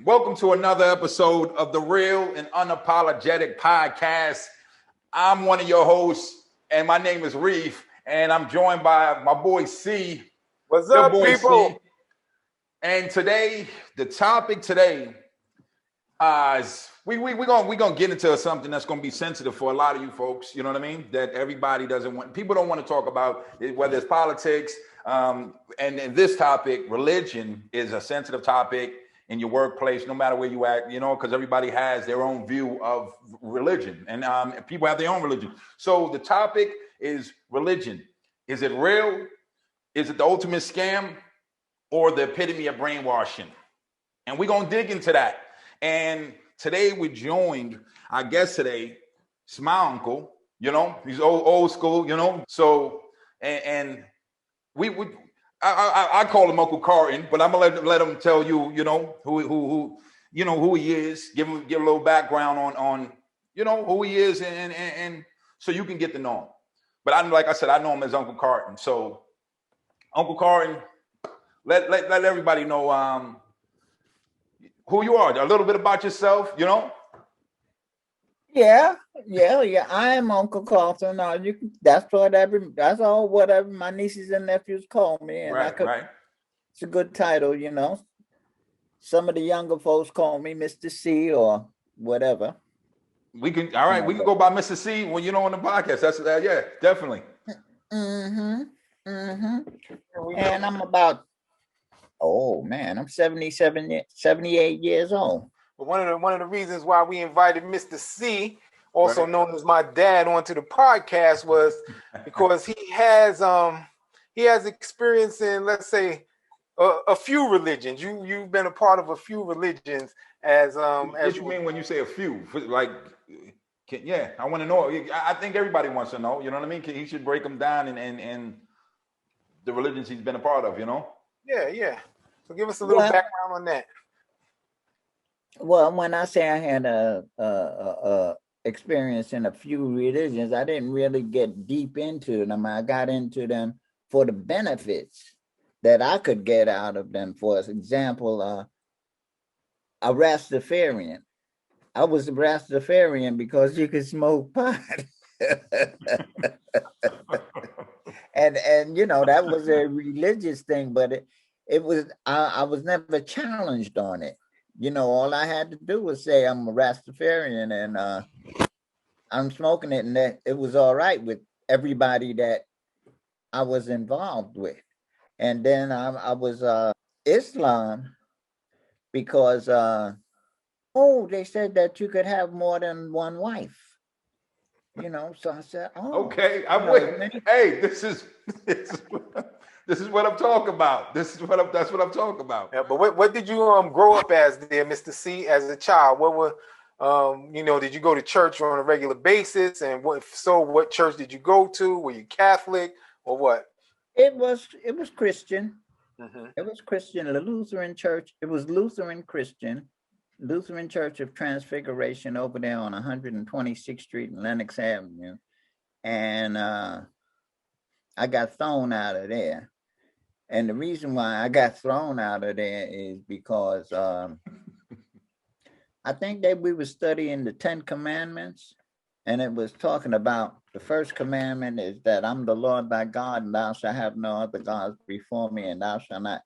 Welcome to another episode of the Real and Unapologetic Podcast. I'm one of your hosts, and my name is Rif, and I'm joined by my boy C. What's up, boy people? C. And today, the topic today is we're gonna get into something that's gonna be sensitive for a lot of you folks. You know what I mean? That everybody doesn't want. People don't want to talk about whether it's politics. And this topic, religion, is a sensitive topic in your workplace, no matter where you at, you know, because everybody has their own view of religion, and people have their own religion. So the topic is religion. Is it real? Is it the ultimate scam, or the epitome of brainwashing? And we're gonna dig into that. And today we're joined, I guess today, it's my uncle, you know, he's old school, you know. So and I call him Uncle Carton, but I'm gonna let him tell you, you know, who he is. Give a little background on you know who he is, and so you can get to know him. But like I said, I know him as Uncle Carton. So Uncle Carton, let everybody know who you are. A little bit about yourself, you know. Yeah. I am Uncle Carlton. That's whatever my nieces and nephews call me. And Right. It's a good title, you know. Some of the younger folks call me Mr. C or whatever. We can go by Mr. C when you know on the podcast. That's yeah, definitely. And I'm about, I'm 78 years old. But one of the reasons why we invited Mr. C, also known as my dad, onto the podcast was because he has experience in, let's say, a few religions. You've been a part of a few religions as What you mean when you say a few? Like, I want to know. I think everybody wants to know. You know what I mean? He should break them down and the religions he's been a part of. You know? Yeah. So give us a little background on that. Well, when I say I had a experience in a few religions, I didn't really get deep into them. I got into them for the benefits that I could get out of them. For example, a Rastafarian. I was a Rastafarian because you could smoke pot. and you know, that was a religious thing, but it was I was never challenged on it. You know, all I had to do was say I'm a Rastafarian and I'm smoking it, and that it was all right with everybody that I was involved with. And then I was Islam because they said that you could have more than one wife. You know, so I said, okay, I'm with. Hey, this is what I'm talking about. That's what I'm talking about. Yeah, but what did you grow up as there, Mr. C, as a child? What were did you go to church on a regular basis? And what church did you go to? Were you Catholic or what? It was Christian. Mm-hmm. It was Christian, the Lutheran church. It was Lutheran Christian, Lutheran Church of Transfiguration over there on 126th Street and Lenox Avenue. And I got thrown out of there. And the reason why I got thrown out of there is because I think that we were studying the 10 Commandments, and it was talking about the first commandment is that I'm the Lord thy God, and thou shalt have no other gods before me, and thou shalt not,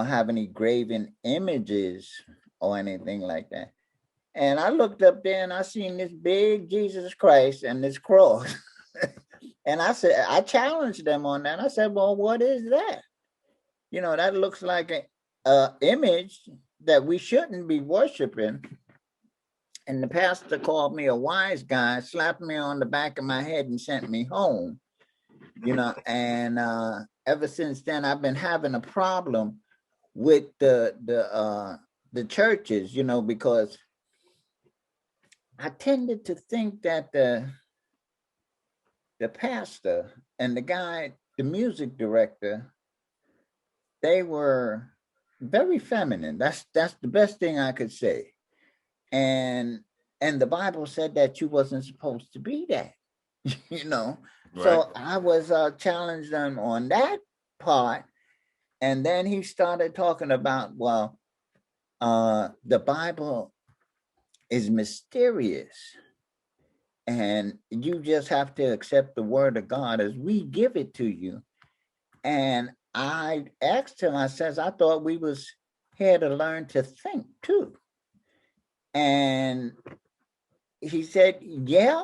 have any graven images or anything like that. And I looked up there and I seen this big Jesus Christ and this cross. And I said, I challenged them on that. I said, well, what is that? You know, that looks like an image that we shouldn't be worshiping. And the pastor called me a wise guy, slapped me on the back of my head and sent me home. You know, and ever since then, I've been having a problem with the churches, you know, because I tended to think that the pastor and the guy, the music director, they were very feminine. That's the best thing I could say. And the Bible said that you wasn't supposed to be that, you know. Right. So I was challenged them on that part. And then he started talking about, well, The Bible is mysterious, and you just have to accept the word of God as we give it to you. And I asked him, I says, I thought we was here to learn to think too. And he said, yeah,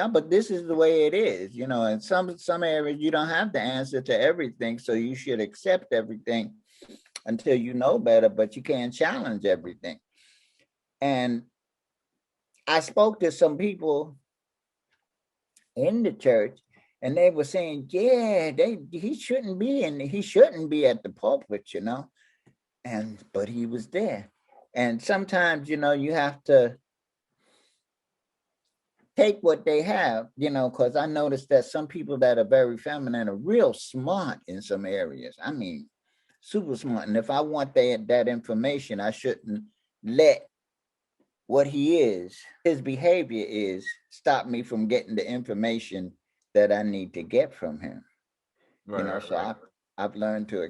but this is the way it is. You know, in some areas you don't have the answer to everything, so you should accept everything until you know better, but you can't challenge everything. And I spoke to some people in the church, and they were saying, yeah, he shouldn't be at the pulpit, you know. But he was there. And sometimes, you know, you have to take what they have, you know, because I noticed that some people that are very feminine are real smart in some areas. I mean, super smart. And if I want that information, I shouldn't let what his behavior is, stop me from getting the information that I need to get from him. Right, you know, so I've learned to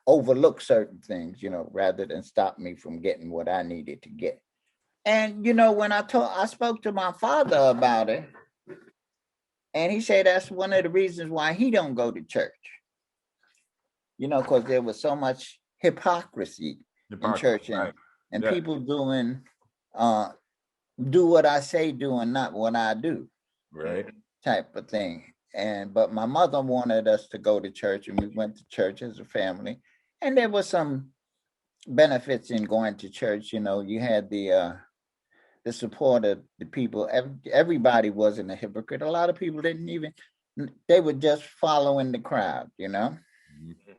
overlook certain things, you know, rather than stop me from getting what I needed to get. And, you know, when I spoke to my father about it, and he said that's one of the reasons why he don't go to church. You know, because there was so much hypocrisy in church, and people doing do what I say do and not what I do, right? Type of thing. But my mother wanted us to go to church, and we went to church as a family. And there was some benefits in going to church. You know, you had the support of the people. Everybody wasn't a hypocrite. A lot of people they were just following the crowd, you know. Mm-hmm.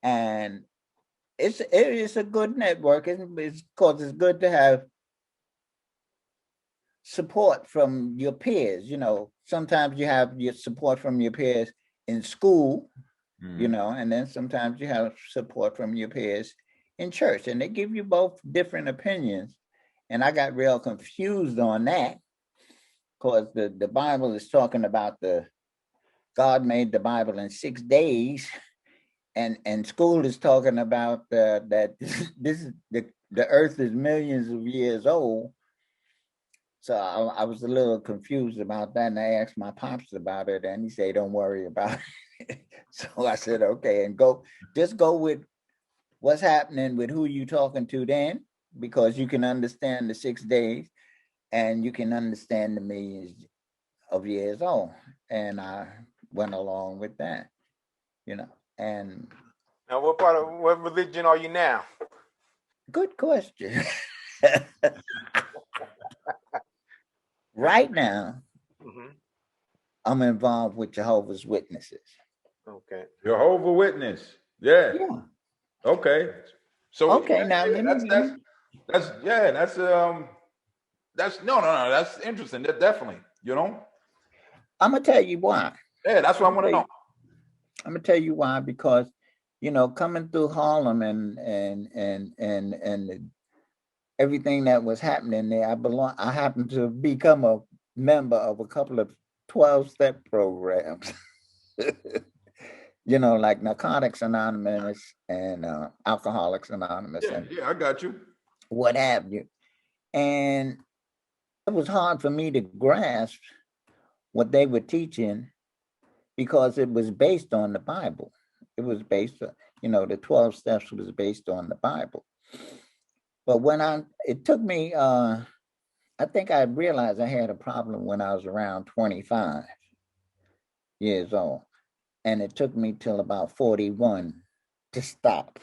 And it is a good network. It's good to have support from your peers. You know, sometimes you have your support from your peers in school, you know, and then sometimes you have support from your peers in church, and they give you both different opinions. And I got real confused on that, because the Bible is talking about God made the Bible in 6 days, and school is talking about that the earth is millions of years old. So I was a little confused about that, and I asked my pops about it, and he said, "Don't worry about it." So I said, "Okay," and go with what's happening with who you talking to then, because you can understand the 6 days, and you can understand the millions of years old. And I went along with that, you know. And now, what religion are you now? Good question. Right now, I'm involved with Jehovah's Witnesses. Okay. Jehovah's Witness. Yeah. Okay. So okay, now that's interesting. That definitely, you know. I'm gonna tell you why. Yeah, that's what I want to know. I'm gonna tell you why, because, you know, coming through Harlem and everything that was happening there, I happened to become a member of a couple of 12-step programs. You know, like Narcotics Anonymous and Alcoholics Anonymous. Yeah, I got you. What have you. And it was hard for me to grasp what they were teaching, because it was based on the Bible. It was based on, you know, the 12 steps was based on the Bible. But it took me, I think I realized I had a problem when I was around 25 years old. And it took me till about 41 to stop.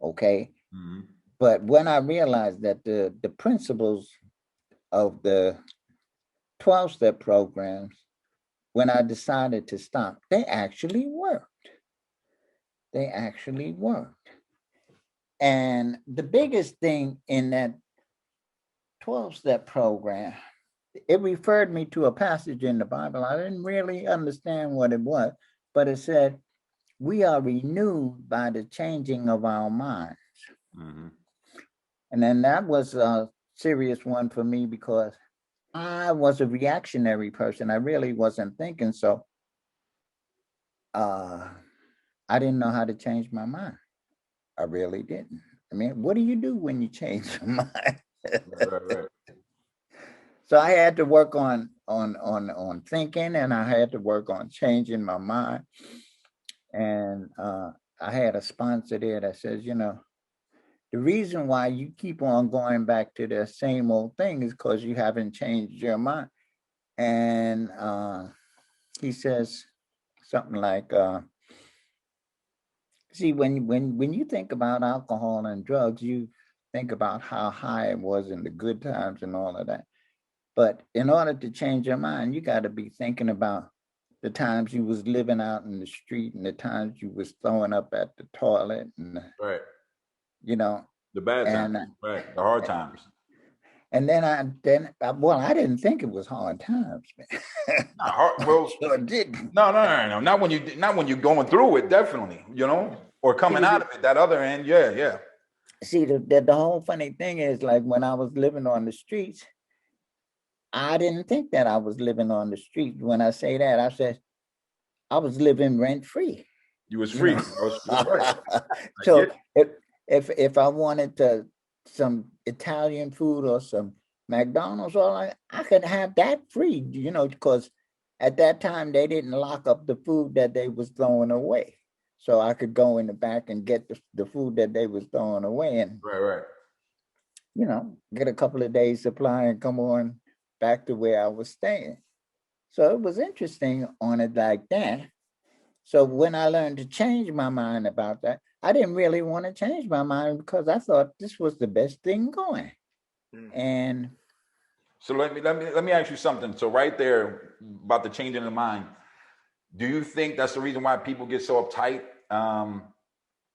Okay. Mm-hmm. But when I realized that the principles of the 12-step programs, when I decided to stop, they actually worked. And the biggest thing in that 12-step program, it referred me to a passage in the Bible. I didn't really understand what it was, but it said, we are renewed by the changing of our minds. Mm-hmm. And then that was a serious one for me, because I was a reactionary person. I really wasn't thinking. So I didn't know how to change my mind. I really didn't. I mean, what do you do when you change your mind? Right. So I had to work on thinking, and I had to work on changing my mind. And I had a sponsor there that says, the reason why you keep on going back to the same old thing is because you haven't changed your mind. And he says something like, see, when you think about alcohol and drugs, you think about how high it was in the good times and all of that. But in order to change your mind, you got to be thinking about the times you was living out in the street and the times you was throwing up at the toilet and right. The bad times, right? The hard times. And then I didn't think it was hard times, man. Well, sure didn't. No. Not when you're going through it, definitely, or coming out of it. That other end, yeah. See, the whole funny thing is, like, when I was living on the streets, I didn't think that I was living on the street. When I say that, I said I was living rent free. You was free. Right. So if I wanted some Italian food or some McDonald's, I could have that free, because at that time they didn't lock up the food that they was throwing away. So I could go in the back and get the food that they was throwing away and right. Get a couple of days supply and come on back to where I was staying. So it was interesting on it like that. So when I learned to change my mind about that, I didn't really want to change my mind because I thought this was the best thing going. And so let me ask you something. So right there about the changing of mind, do you think that's the reason why people get so uptight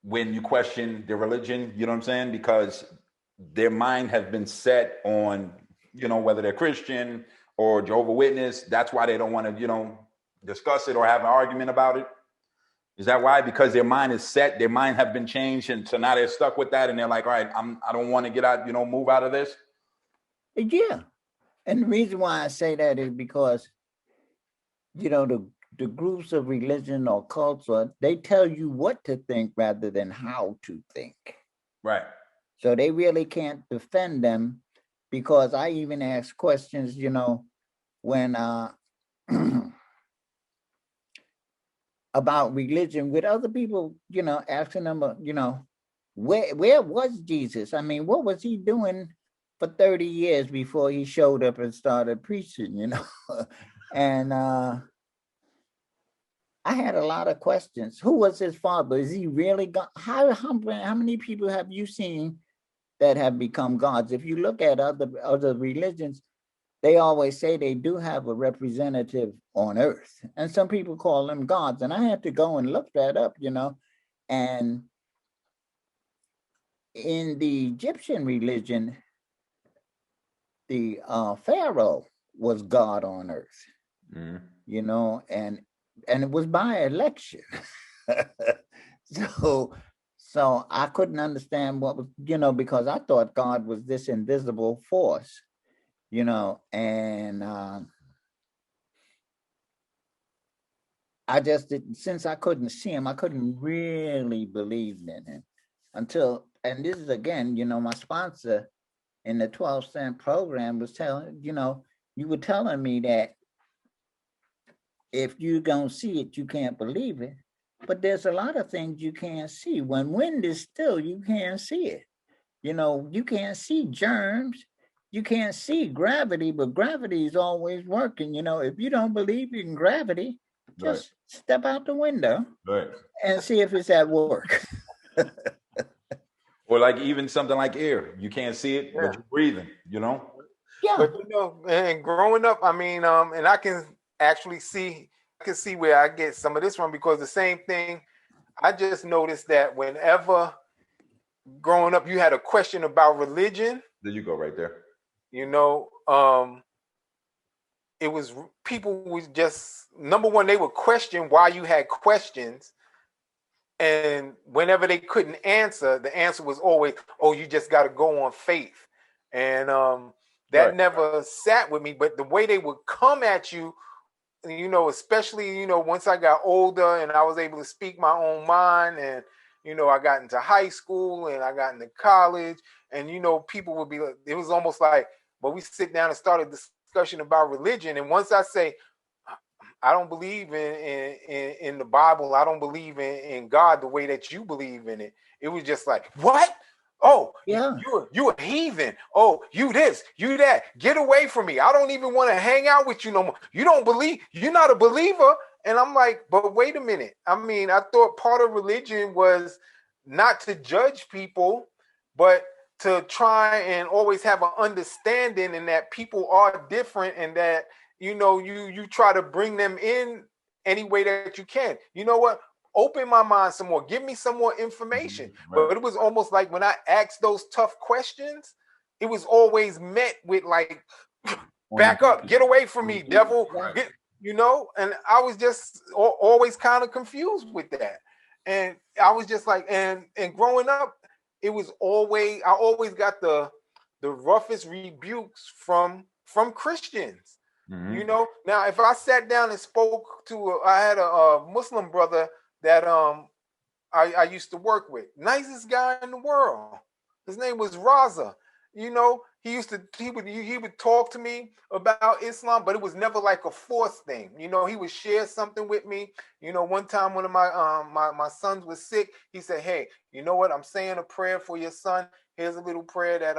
when you question their religion? You know what I'm saying? Because their mind has been set on, whether they're Christian or Jehovah's Witness. That's why they don't want to, discuss it or have an argument about it. Is that why? Because their mind is set, their mind have been changed, and so now they're stuck with that, and they're like, all right, I don't want to get out, move out of this. Yeah, and the reason why I say that is because, the groups of religion or cults, they tell you what to think rather than how to think. Right. So they really can't defend them, because I even ask questions, when about religion with other people, asking them, where was Jesus? I mean, what was he doing for 30 years before he showed up and started preaching, And I had a lot of questions. Who was his father? Is he really God? How many people have you seen that have become gods? If you look at other religions, they always say they do have a representative on earth. And some people call them gods. And I had to go and look that up, And in the Egyptian religion, the Pharaoh was God on earth, and it was by election. So I couldn't understand what was, because I thought God was this invisible force. And I just didn't, since I couldn't see him, I couldn't really believe in him until, and this is again, my sponsor in the 12-cent program was telling, you were telling me that if you don't see it, you can't believe it. But there's a lot of things you can't see. When wind is still, you can't see it. You can't see germs. You can't see gravity, but gravity is always working. If you don't believe in gravity, just step out the window and see if it's at work. Or like even something like air. You can't see it, but you're breathing, Yeah. But and growing up, I mean, and I can actually see where I get some of this from, because the same thing, I just noticed that whenever growing up you had a question about religion. There you go, right there. It was people was just, number one, they would question why you had questions. And whenever they couldn't answer, the answer was always, oh, you just got to go on faith. And that never sat with me. But the way they would come at you, especially, once I got older and I was able to speak my own mind and, I got into high school and I got into college, and people would be like, it was almost like, but we sit down and start a discussion about religion. And once I say, I don't believe in the Bible, I don't believe in God the way that you believe in it, it was just like, what? Oh, yeah, you a heathen. Oh, you this, you that. Get away from me. I don't even want to hang out with you no more. You don't believe, you're not a believer. And I'm like, but wait a minute. I mean, I thought part of religion was not to judge people, but to try and always have an understanding, and that people are different, and that, you try to bring them in any way that you can. You know what? Open my mind some more. Give me some more information. Right. But it was almost like when I asked those tough questions, it was always met with like, back up, get away from me, devil. Get, and I was just always kind of confused with that. And I was just like, and growing up, it was always, I always got the roughest rebukes from Christians. Mm-hmm. Now if I sat down and spoke to, I had a Muslim brother that I used to work with, nicest guy in the world. His name was Raza. He would talk to me about Islam, but it was never like a forced thing. He would share something with me. One time one of my sons was sick. He said, hey, you know what? I'm saying a prayer for your son. Here's a little prayer that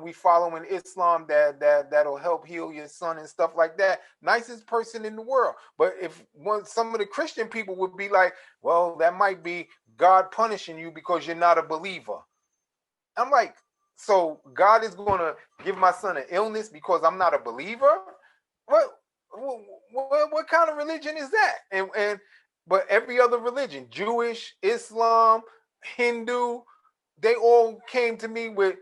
we follow in Islam that'll help heal your son and stuff like that. Nicest person in the world. But some of the Christian people would be like, well, that might be God punishing you because you're not a believer. I'm like, so God is going to give my son an illness because I'm not a believer? What kind of religion is that? But every other religion, Jewish, Islam, Hindu, they all came to me with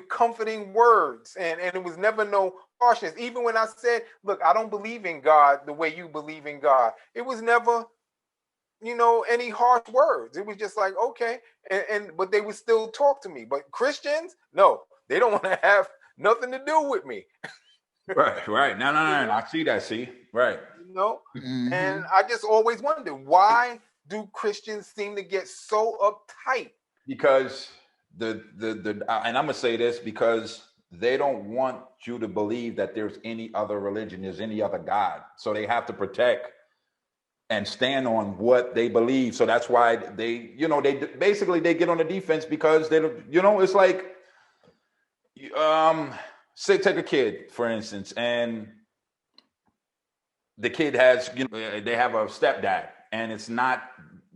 comforting words, and it was never no harshness. Even when I said, look, I don't believe in God the way you believe in God, it was never any harsh words. It was just like, okay, but they would still talk to me. But Christians, no, they don't want to have nothing to do with me. right. No. I see that. See, right. Mm-hmm. And I just always wondered, why do Christians seem to get so uptight? Because and I'm gonna say this, because they don't want you to believe that there's any other religion, there's any other God. So they have to protect and stand on what they believe. So that's why they basically get on the defense, because they don't, it's like, say, take a kid, for instance, and the kid has, they have a stepdad, and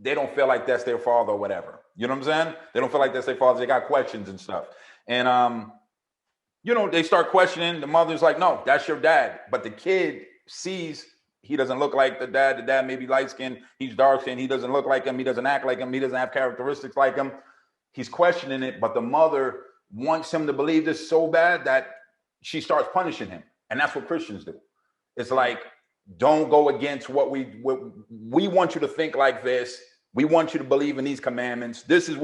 they don't feel like that's their father or whatever. You know what I'm saying? They don't feel like that's their father. They got questions and stuff. And, they start questioning. The mother's like, no, that's your dad. But the kid sees he doesn't look like the dad. The dad may be light-skinned. He's dark-skinned. He doesn't look like him. He doesn't act like him. He doesn't have characteristics like him. He's questioning it. But the mother wants him to believe this so bad that she starts punishing him. And that's what Christians do. It's like, don't go against what we want you to think like this. We want you to believe in these commandments. This is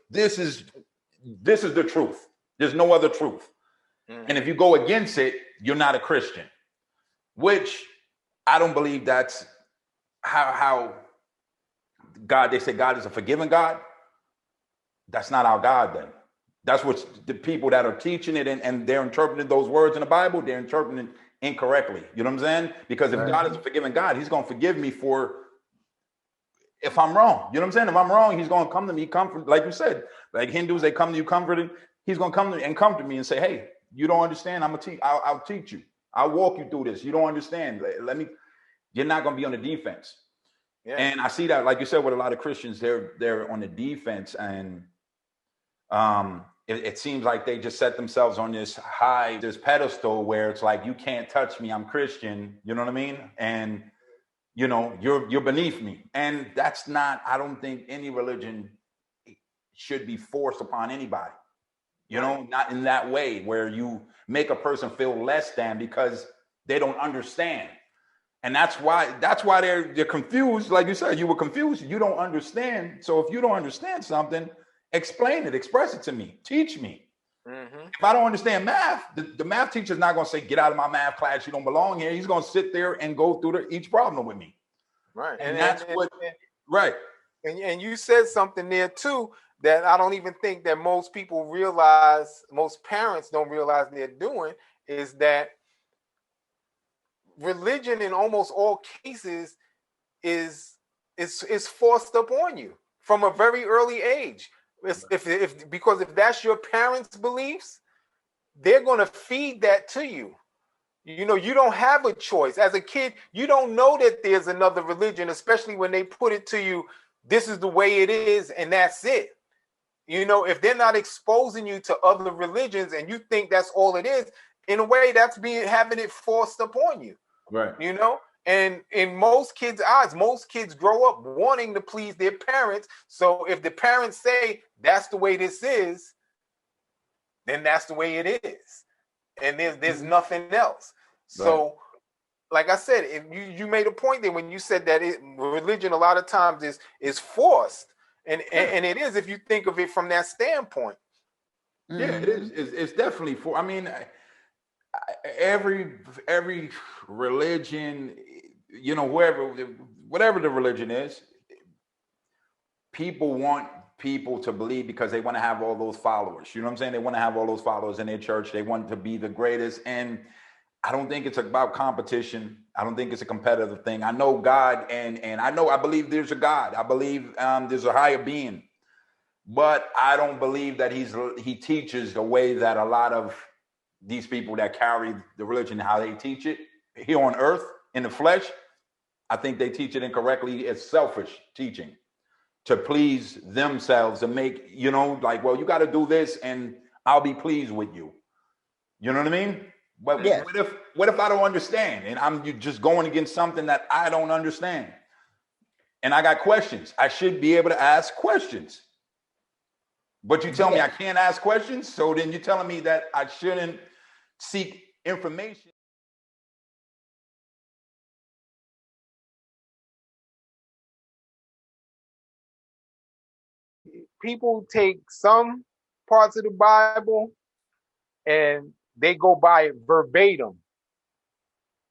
the truth. There's no other truth. Mm-hmm. And if you go against it, you're not a Christian, which I don't believe that's how God, they say God is a forgiving God. That's not our God then. That's what the people that are teaching it and they're interpreting those words in the Bible, they're interpreting it incorrectly. You know what I'm saying? Because if God is a forgiving God, he's going to forgive me if I'm wrong. You know what I'm saying? If I'm wrong, he's going to come to me, comfort, like you said, like Hindus, they come to you comforted. He's going to come to me and comfort me and say, hey, you don't understand. I'll teach you. I'll walk you through this. You don't understand. You're not going to be on the defense. Yeah. And I see that, like you said, with a lot of Christians, they're on the defense, and it seems like they just set themselves on this pedestal where it's like, you can't touch me. I'm Christian. You know what I mean? And you're beneath me. And that's not, I don't think any religion should be forced upon anybody. Not in that way where you make a person feel less than because they don't understand. And that's why they're confused. Like you said, you were confused. You don't understand. So if you don't understand something, explain it, express it to me, teach me. Mm-hmm. If I don't understand math, the math teacher's not going to say, get out of my math class, you don't belong here. He's going to sit there and go through each problem with me. Right. And that's right. And you said something there too that I don't even think that most people realize, most parents don't realize they're doing, is that religion in almost all cases is forced up on you from a very early age. Because if that's your parents' beliefs, they're going to feed that to you. You know, you don't have a choice. As a kid, you don't know that there's another religion, especially when they put it to you, this is the way it is, and that's it. You know, if they're not exposing you to other religions and you think that's all it is, in a way, that's having it forced upon you. Right. You know, and in most kids' eyes, most kids grow up wanting to please their parents. So if the parents say that's the way this is, then that's the way it is. And there's nothing else. Right. So, like I said, if you made a point there when you said that religion a lot of times is forced, and it is if you think of it from that standpoint. Yeah, it is. It's definitely for. I mean, every religion, you know, whatever the religion is, people want people to believe because they want to have all those followers. You know what I'm saying? They want to have all those followers in their church. They want to be the greatest. And I don't think it's about competition. I don't think it's a competitive thing. I know God, and I believe there's a God. I believe there's a higher being, but I don't believe that he teaches the way that a lot of these people that carry the religion, how they teach it here on earth in the flesh. I think they teach it incorrectly. It's selfish teaching to please themselves and make, you know, like, well, you got to do this and I'll be pleased with you. You know what I mean? But yes. What if I don't understand and I'm just going against something that I don't understand? And I got questions. I should be able to ask questions. But you tell me I can't ask questions? So then you're telling me that I shouldn't seek information? People take some parts of the Bible and they go by it verbatim.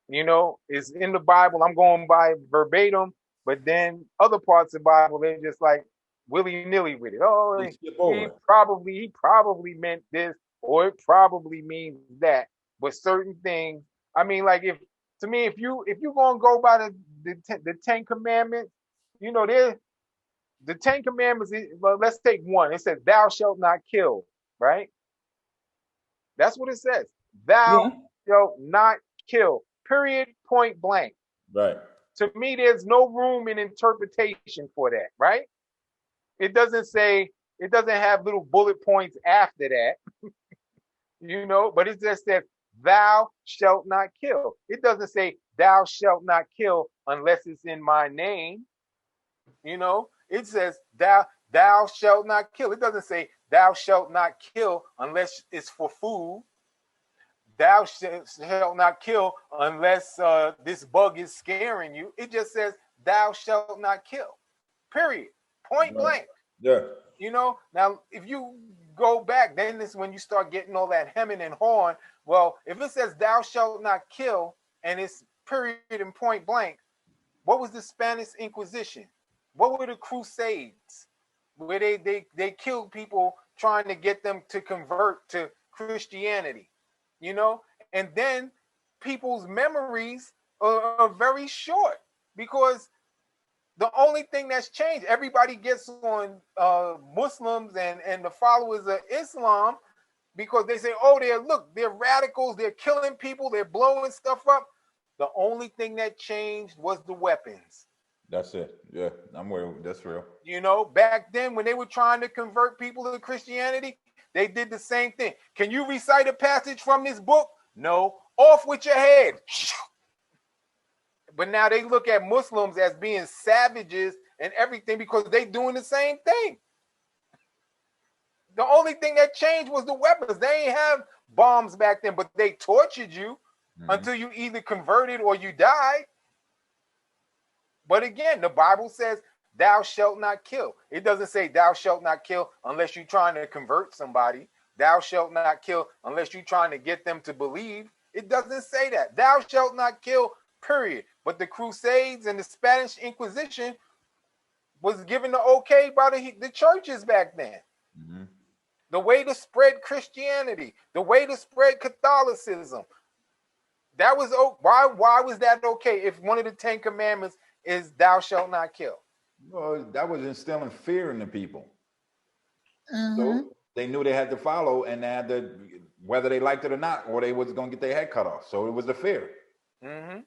You know, it's in the Bible, I'm going by verbatim, but then other parts of the Bible, they're just like willy-nilly with it. Oh, he probably meant this, or it probably means that. But certain things, I mean, like if you gonna go by the Ten Commandments, you know, the Ten Commandments, well, let's take one. It says, thou shalt not kill, right? That's what it says. Thou shalt not kill, period, point blank. Right. To me, there's no room in interpretation for that, right? It doesn't have little bullet points after that, you know, but it just says, thou shalt not kill. It doesn't say, thou shalt not kill unless it's in my name, you know. It says thou shalt not kill. It doesn't say thou shalt not kill unless it's for food. Thou shalt not kill unless this bug is scaring you. It just says thou shalt not kill. Period. Point blank. Yeah. You know, now if you go back, then this is when you start getting all that hemming and hawing. Well, if it says thou shalt not kill and it's period and point blank, what was the Spanish Inquisition? What were the Crusades, where they killed people trying to get them to convert to Christianity, you know? And then people's memories are very short because the only thing that's changed, everybody gets on Muslims and the followers of Islam because they say, oh, they're radicals, they're killing people, they're blowing stuff up. The only thing that changed was the weapons. That's it. Yeah, I'm real. That's real. You know, back then when they were trying to convert people to Christianity, they did the same thing. Can you recite a passage from this book? No. Off with your head. But now they look at Muslims as being savages and everything because they're doing the same thing. The only thing that changed was the weapons. They ain't have bombs back then, but they tortured you until you either converted or you died. But again, the Bible says, thou shalt not kill. It doesn't say thou shalt not kill unless you're trying to convert somebody. Thou shalt not kill unless you're trying to get them to believe. It doesn't say that. Thou shalt not kill, period. But the Crusades and the Spanish Inquisition, was given the okay by the churches back then. Mm-hmm. The way to spread Christianity, the way to spread Catholicism. That was why was that okay if one of the 10 commandments is thou shalt not kill? Well, that was instilling fear in the people. Mm-hmm. So they knew they had to follow, and they had to, whether they liked it or not, or they was going to get their head cut off. So it was the fear. Mm-hmm.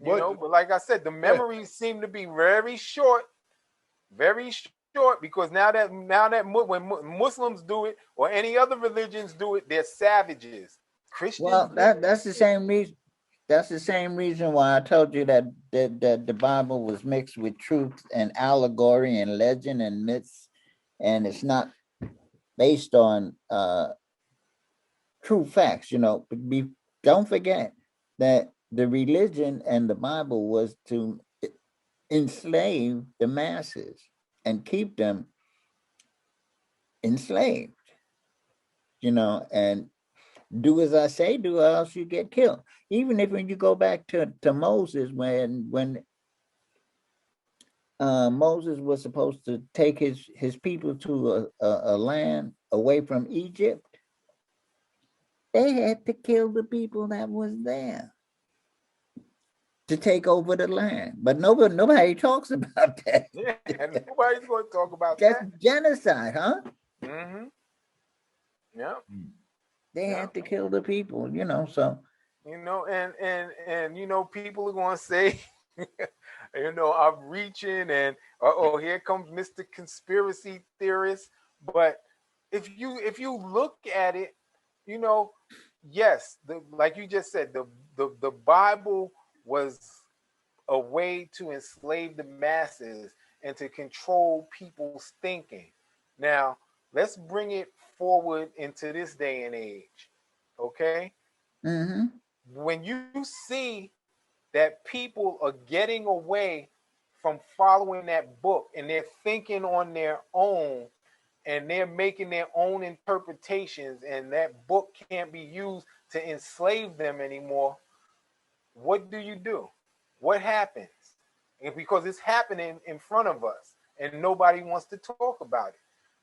But like I said, the memories seem to be very short, because now that when Muslims do it or any other religions do it, they're savages. Christians. Well, that's the same reason. That's the same reason why I told you that the Bible was mixed with truth and allegory and legend and myths, and it's not based on true facts. Don't forget that the religion and the Bible was to enslave the masses and keep them enslaved. And do as I say, do or else you get killed. Even if when you go back to Moses, when Moses was supposed to take his people to a land away from Egypt, they had to kill the people that was there to take over the land. But nobody talks about that. Yeah, nobody's going to talk about That's that. genocide, huh? Mm-hmm. Yeah. They had to kill the people, so. And people are going to say, I'm reaching and, here comes Mr. Conspiracy Theorist. But if you look at it, yes, like you just said, the Bible was a way to enslave the masses and to control people's thinking. Now, let's bring it forward into this day and age, okay? Mm-hmm. When you see that people are getting away from following that book and they're thinking on their own and they're making their own interpretations and that book can't be used to enslave them anymore, what do? What happens? And because it's happening in front of us and nobody wants to talk about it.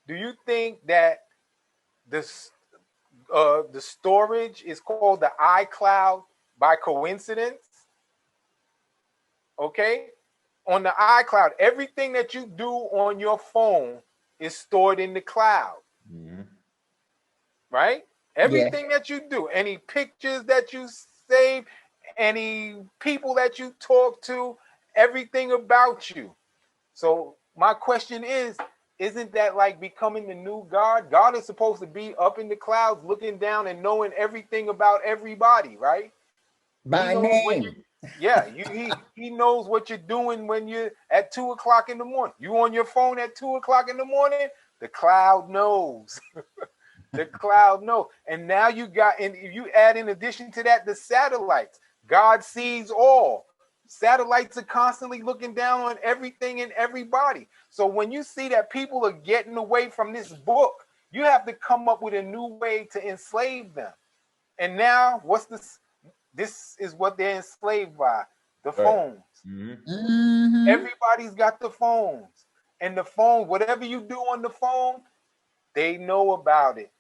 Do you think that the storage is called the iCloud by coincidence? Okay? On the iCloud, everything that you do on your phone is stored in the cloud. Mm-hmm. Right? Everything that you do, any pictures that you save, any people that you talk to, everything about you. So my question is, isn't that like becoming the new God? God is supposed to be up in the clouds looking down and knowing everything about everybody, right? By name. He knows what you're doing when you're at 2:00 in the morning. You on your phone at 2:00 in the morning, the cloud knows. The cloud knows. And now you add in addition to that, the satellites. God sees all. Satellites are constantly looking down on everything and everybody. So when you see that people are getting away from this book, you have to come up with a new way to enslave them. And now, what's this? This is what they're enslaved by. The phones. Mm-hmm. Everybody's got the phones. And the phone, whatever you do on the phone, they know about it.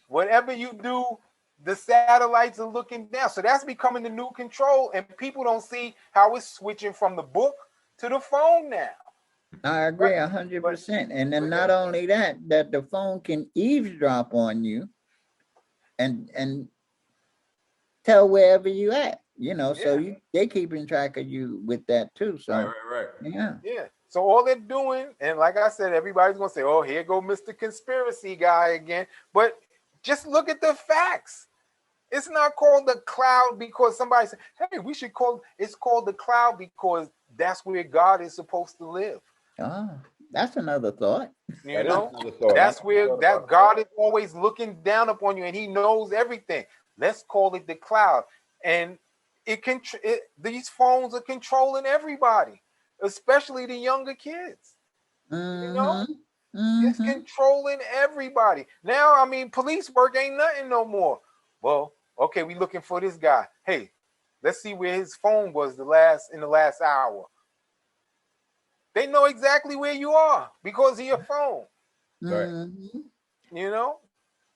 Whatever you do, the satellites are looking down. So that's becoming the new control. And people don't see how it's switching from the book to the phone now. I agree 100%. And then not only that the phone can eavesdrop on you and tell wherever you at, so they keeping track of you with that too. So Right. Yeah. So all they're doing, and like I said, everybody's gonna say, "Oh, here go Mr. Conspiracy guy again." But just look at the facts. It's not called the cloud because somebody said, "Hey, we should call." It's called the cloud because that's where God is supposed to live. Oh, that's another thought. That's where that God is always looking down upon you, and He knows everything. Let's call it the cloud, and these phones are controlling everybody, especially the younger kids. Mm-hmm. It's controlling everybody. Now, police work ain't nothing no more. Well, okay, we looking for this guy. Hey, let's see where his phone was in the last hour. They know exactly where you are because of your phone. Right. You know?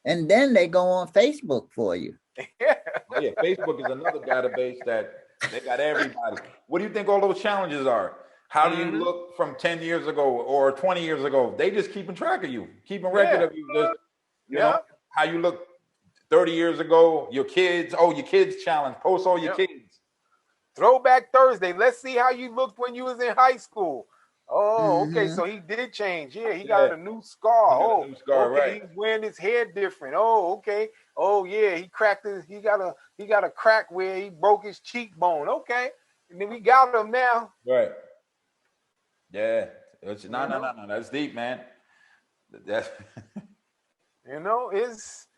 And then they go on Facebook for you. Yeah. Oh, yeah. Facebook is another database that they got everybody. What do you think all those challenges are? How do you look from 10 years ago or 20 years ago? They just keeping track of you, keeping record of you. Just, you know, how you look 30 years ago, your kids. Oh, your kids challenge. Post all your kids. Throwback Thursday. Let's see how you looked when you was in high school. Oh, okay. So he did change. Yeah, he got a new scar. He got a new scar, okay. right. He's wearing his hair different. Oh, okay. Oh, yeah. He cracked his. He got a crack where he broke his cheekbone. Okay, and then we got him now. Right. Yeah. No. That's deep, man. That's you know, it's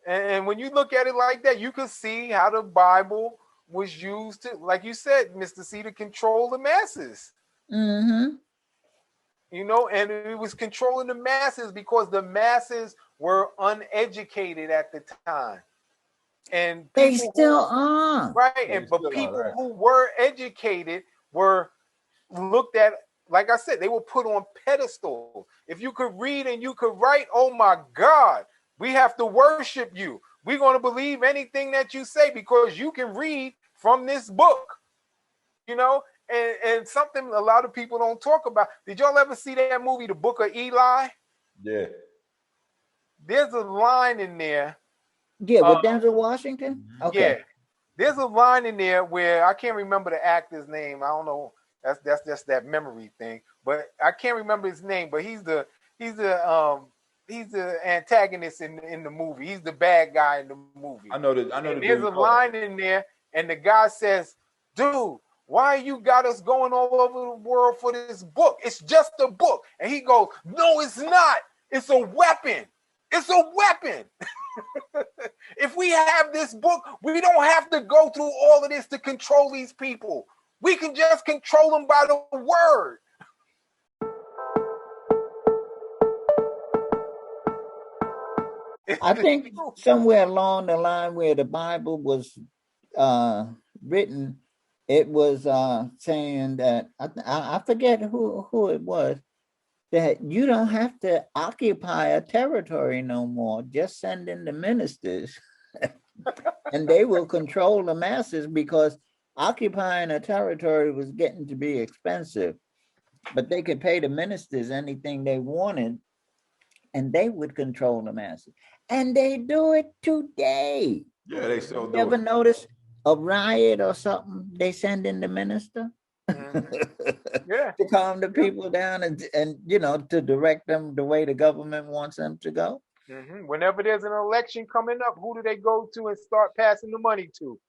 and when you look at it like that, you can see how the Bible was used to, like you said, Mr. C, to control the masses. You know, and it was controlling the masses because the masses were uneducated at the time. And they still are. Right. But people who were educated were looked at, like I said, they were put on pedestals. If you could read and you could write, oh my God, we have to worship you. We're going to believe anything that you say because you can read from this book. You know? And something a lot of people don't talk about. Did y'all ever see that movie, The Book of Eli? Yeah. There's a line in there. Yeah, with Denzel Washington? Okay. Yeah. There's a line in there where I can't remember the actor's name. I don't know. That's just that memory thing. But I can't remember his name. But he's the antagonist in the movie. He's the bad guy in the movie. I know that. There's a line in there, and the guy says, "Dude, why you got us going all over the world for this book? It's just a book." And he goes, "No, it's not. It's a weapon. It's a weapon." If we have this book, we don't have to go through all of this to control these people. We can just control them by the word. I think somewhere along the line where the Bible was written, it was saying that I forget who it was, that you don't have to occupy a territory no more. Just send in the ministers and they will control the masses, because occupying a territory was getting to be expensive. But they could pay the ministers anything they wanted and they would control the masses. And they do it today. Yeah, they still do it. You ever notice a riot or something? They send in the minister. Yeah. To calm the people down and you know, to direct them the way the government wants them to go. Whenever there's an election coming up, who do they go to and start passing the money to?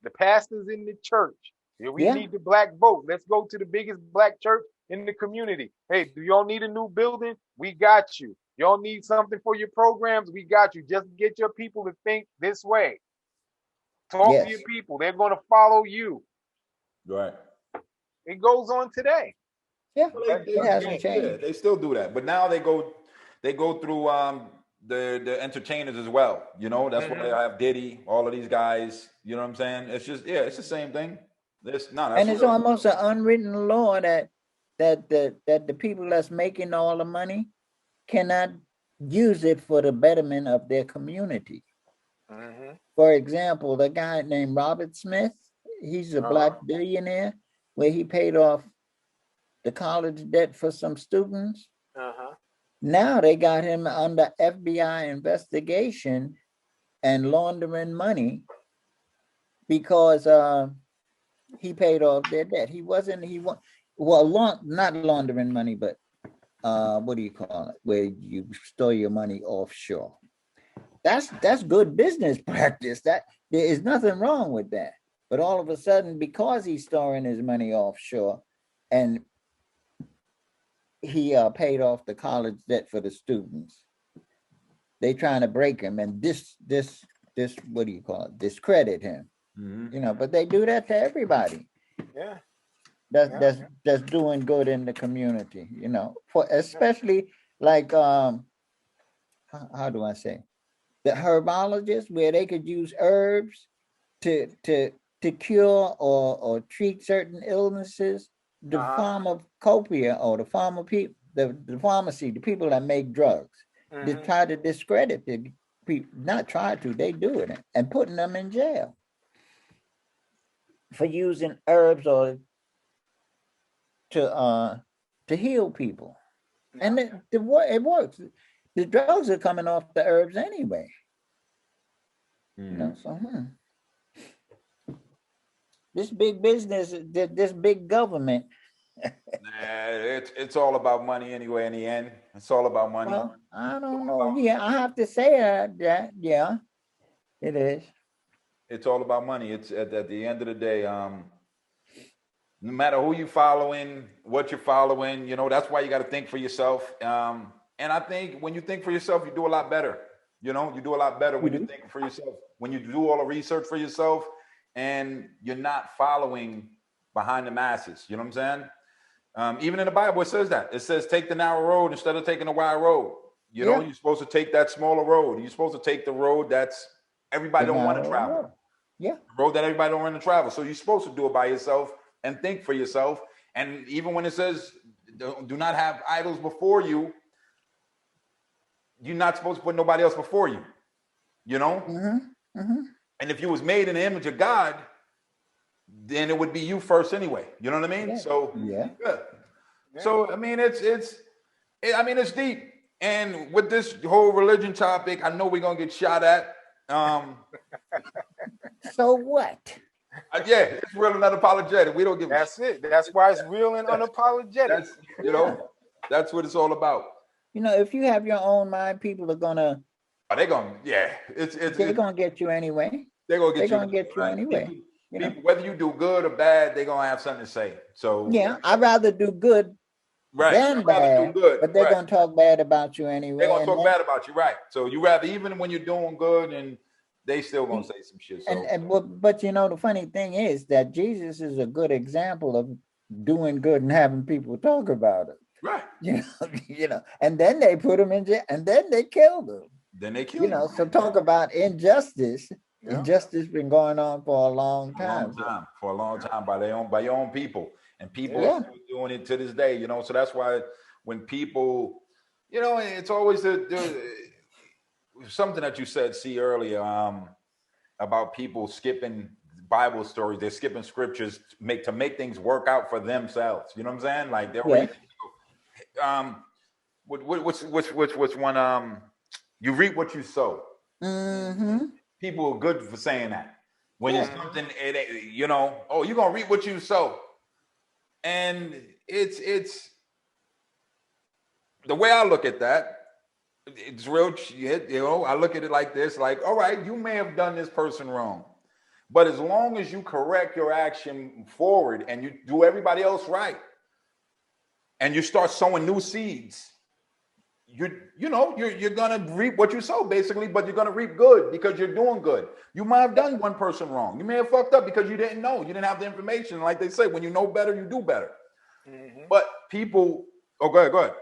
The pastors in the church. We need the black vote. Let's go to the biggest black church in the community. Hey, do y'all need a new building? We got you. Y'all need something for your programs? We got you. Just get your people to think this way. Talk to your people. They're going to follow you. Right. It goes on today. Yeah, it hasn't changed. Yeah, they still do that, but now they go through the entertainers as well. You know, that's why they have Diddy, all of these guys. You know what I'm saying? It's just it's the same thing. It's almost an unwritten law that the people that's making all the money cannot use it for the betterment of their community. For example, the guy named Robert Smith, he's a black billionaire, where he paid off the college debt for some students. Now they got him under FBI investigation and laundering money because he paid off their debt. Not laundering money, but what do you call it? Where you store your money offshore. That's good business practice. That there is nothing wrong with that. But all of a sudden, because he's storing his money offshore, and he paid off the college debt for the students, they trying to break him and this what do you call it? Discredit him. You know, but they do that to everybody. Yeah. That's doing good in the community. You know, for especially like how do I say, the herbologists, where they could use herbs to cure or treat certain illnesses. the pharmacopoeia or the the pharmacy, the people that make drugs, they try to discredit the people. Not try to, they do it and putting them in jail for using herbs or to heal people, and it works. The drugs are coming off the herbs anyway. So this big business, this big government. It's all about money anyway. In the end, it's all about money. Well, I don't know. Yeah, I have to say that. Yeah, it is. It's all about money. It's at the end of the day. No matter who you following, what you're following, that's why you got to think for yourself. And I think when you think for yourself, you do a lot better. You do a lot better when you think for yourself. When you do all the research for yourself, and you're not following behind the masses. You know what I'm saying? Even in the Bible, it says that. It says take the narrow road instead of taking the wide road. You're supposed to take that smaller road. You're supposed to take the road that's everybody don't want to travel. Yeah. The road that everybody don't want to travel. So you're supposed to do it by yourself and think for yourself. And even when it says do not have idols before you, you're not supposed to put nobody else before you. And if you was made in the image of God, then it would be you first anyway. You know what I mean? Yeah. So So I mean, it's deep. And with this whole religion topic, I know we're gonna get shot at. So what? It's real and unapologetic. We don't give. That's it. That's why it's real and unapologetic. That's what it's all about. If you have your own mind, people are gonna. They're gonna. They're gonna get you anyway. They're gonna get you anyway. People, whether you do good or bad, they're gonna have something to say. So I'd rather do good than bad, but they're gonna talk bad about you anyway. They're gonna talk bad about you, right? So you rather, even when you're doing good, and they still gonna say some shit. So. But the funny thing is that Jesus is a good example of doing good and having people talk about it. Right. And then they put him in jail, and then they killed him. So talk about injustice. Yeah. Injustice been going on for a long time. For a long time by your own people, and people are still doing it to this day. So that's why when people, it's always something that you said, earlier, about people skipping Bible stories. They're skipping scriptures to make things work out for themselves. You know what I'm saying? Like they're which one? You reap what you sow. Mm-hmm. People are good for saying that. When it's something, you're gonna reap what you sow. And it's the way I look at that, it's real shit. I look at it like this, like, all right, you may have done this person wrong, but as long as you correct your action forward and you do everybody else right, and you start sowing new seeds, you're gonna reap what you sow, basically, but you're gonna reap good because you're doing good. You might have done one person wrong. You may have fucked up because you didn't know. You didn't have the information. Like they say, when you know better, you do better. Mm-hmm. But people, go ahead.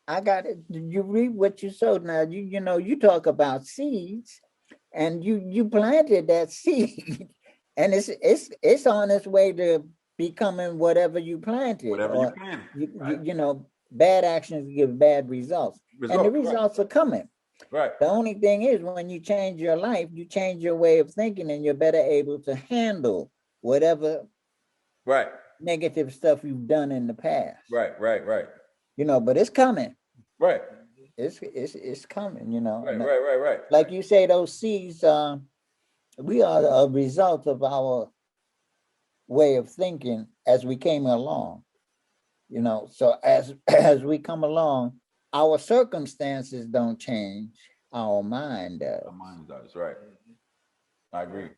I got it. You reap what you sow. Now you talk about seeds, and you planted that seed, and it's on its way to becoming whatever you planted. Whatever you planted. Bad actions give bad results. And the results are coming. Right. The only thing is, when you change your life, you change your way of thinking, and you're better able to handle whatever negative stuff you've done in the past. Right. But it's coming. Right. It's coming, Right. Like you say, those seeds, we are a result of our way of thinking as we came along. So as we come along, our circumstances don't change, our mind does. Our mind does, right. I agree.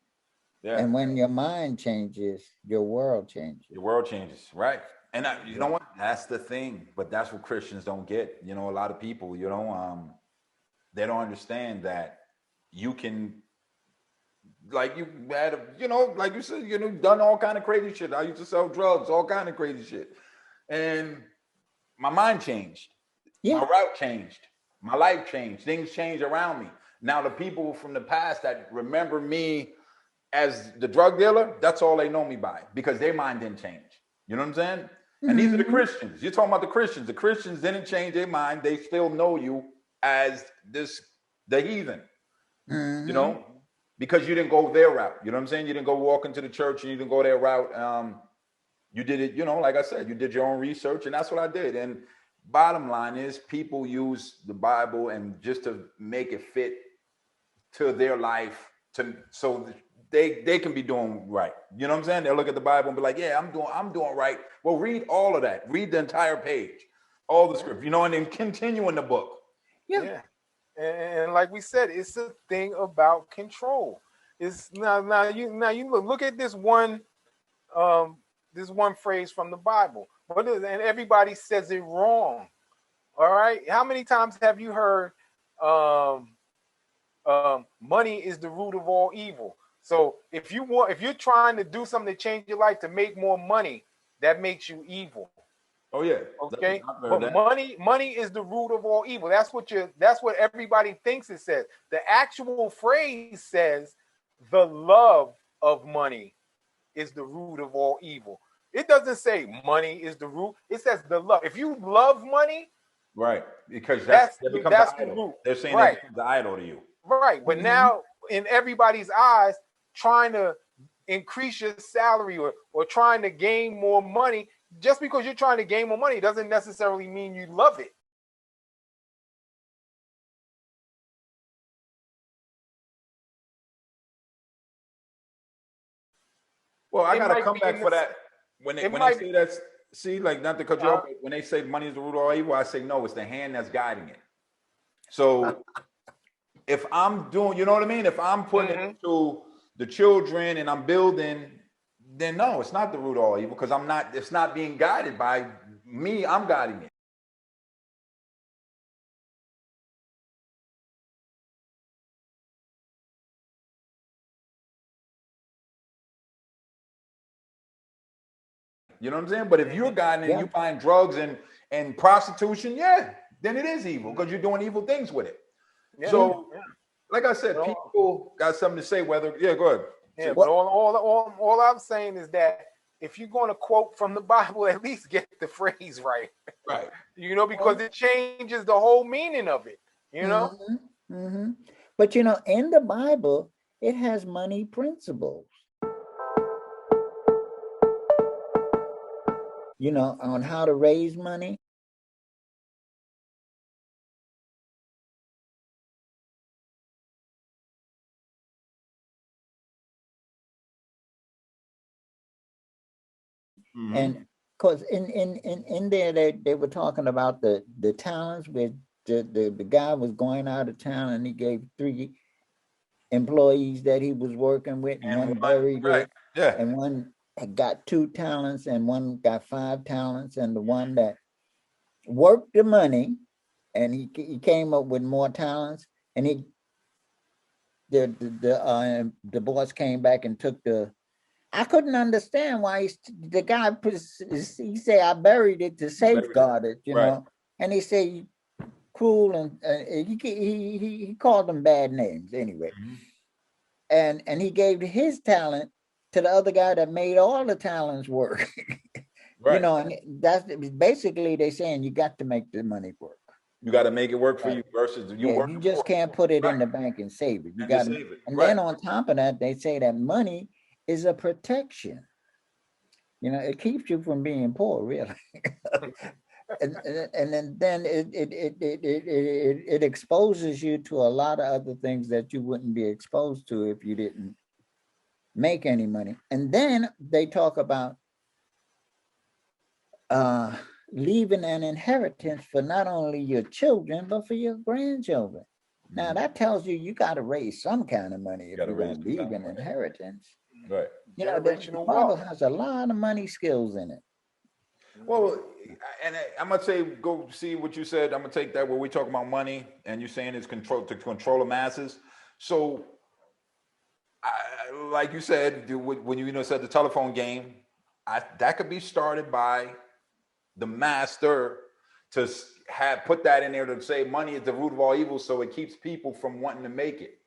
Yeah. And when your mind changes, your world changes. Your world changes, right. And you know what? That's the thing. But that's what Christians don't get. A lot of people, they don't understand that you can, like you had, like you said, done all kind of crazy shit. I used to sell drugs, all kind of crazy shit. And my mind changed. Yeah. My route changed. My life changed. Things changed around me. Now the people from the past that remember me as the drug dealer, that's all they know me by, because their mind didn't change. You know what I'm saying? And these are the Christians. You're talking about the Christians. The Christians didn't change their mind. They still know you as the heathen, you know, because you didn't go their route. You know what I'm saying? You didn't go walk into the church and you didn't go their route. You did it, you know, like I said, you did your own research, and that's what I did. And bottom line is, people use the Bible and just to make it fit to their life, so they can be doing right. You know what I'm saying? They'll look at the Bible and be like, yeah, I'm doing right. Well, read all of that. Read the entire page, all the script, you know, and then continue in the book. Yeah. And like we said, it's a thing about control. It's now you look at this one phrase from the Bible. And everybody says it wrong. All right. How many times have you heard money is the root of all evil? So if you're trying to do something to change your life to make more money, that makes you evil. Oh yeah. Okay. But money is the root of all evil. That's what everybody thinks it says. The actual phrase says the love of money is the root of all evil. It doesn't say money is the root. It says the love. If you love money, right, because that's the root. They're saying right. That's the idol to you. Right. But now in everybody's eyes, trying to increase your salary or trying to gain more money, just because you're trying to gain more money doesn't necessarily mean you love it. Well, I gotta come back for that. When they say that, see, like, not to cut you off, but when they say money is the root of all evil, I say no, it's the hand that's guiding it. So if I'm doing, you know what I mean? If I'm putting it into the children and I'm building, then no, it's not the root of all evil, because it's not being guided by me, I'm guiding it. You know what I'm saying? But if you're guiding and you find drugs and prostitution, then it is evil, because you're doing evil things with it. Like I said, people got something to say. Go ahead. Yeah, but all I'm saying is that if you're going to quote from the Bible, at least get the phrase right. Right. You know, because it changes the whole meaning of it. You know. But you know, in the Bible, it has money principles. You know, on how to raise money. And because in there they were talking about the talents, where the guy was going out of town and he gave 3 employees that he was working with, and one buried it. Yeah. And one got 2 talents and one got 5 talents, and the one that worked the money and he came up with more talents, and the boss came back and took I couldn't understand why the guy he said, I buried it to safeguard it, you know, and he said cruel, and he called them bad names anyway. And he gave his talent to the other guy that made all the talents work. You know, and that's basically they're saying you got to make the money work. You got to make it work for you versus you just can't put it in the bank and save it. You got to save it. And then on top of that, they say that money is a protection. You know, it keeps you from being poor, really. and then it exposes you to a lot of other things that you wouldn't be exposed to if you didn't make any money. And then they talk about leaving an inheritance for not only your children, but for your grandchildren. Now, that tells you got to raise some kind of money if you're going to leave an inheritance. Right. You know, the Bible has a lot of money skills in it. Well, and I'm going to say, go see what you said. I'm going to take that where we talk about money, and you're saying it's control the masses. So, like you said, when you said the telephone game, that could be started by the master to put that in there to say money is the root of all evil, so it keeps people from wanting to make it.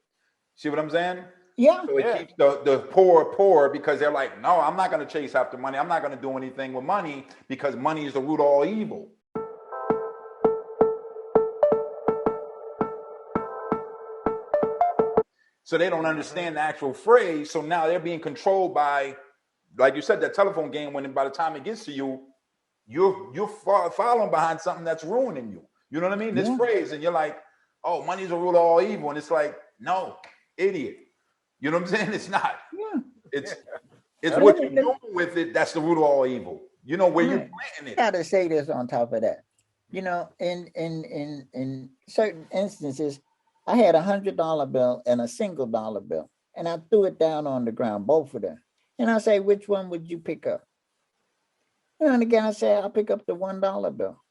See what I'm saying? Yeah. So it keeps the poor because they're like, no, I'm not going to chase after money. I'm not going to do anything with money because money is the root of all evil. So they don't understand the actual phrase. So now they're being controlled by, like you said, that telephone game. When by the time it gets to you, you're following behind something that's ruining you. You know what I mean? This phrase, and you're like, oh, money's the root of all evil, and it's like, no, idiot. You know what I'm saying? It's not. Yeah. It's what you're doing with it. That's the root of all evil. You know where you're planting it. I gotta say this on top of that. You know, in certain instances, I had $100 bill and a single dollar bill, and I threw it down on the ground, both of them. And I say, which one would you pick up? And again, I said, I'll pick up the $1 bill.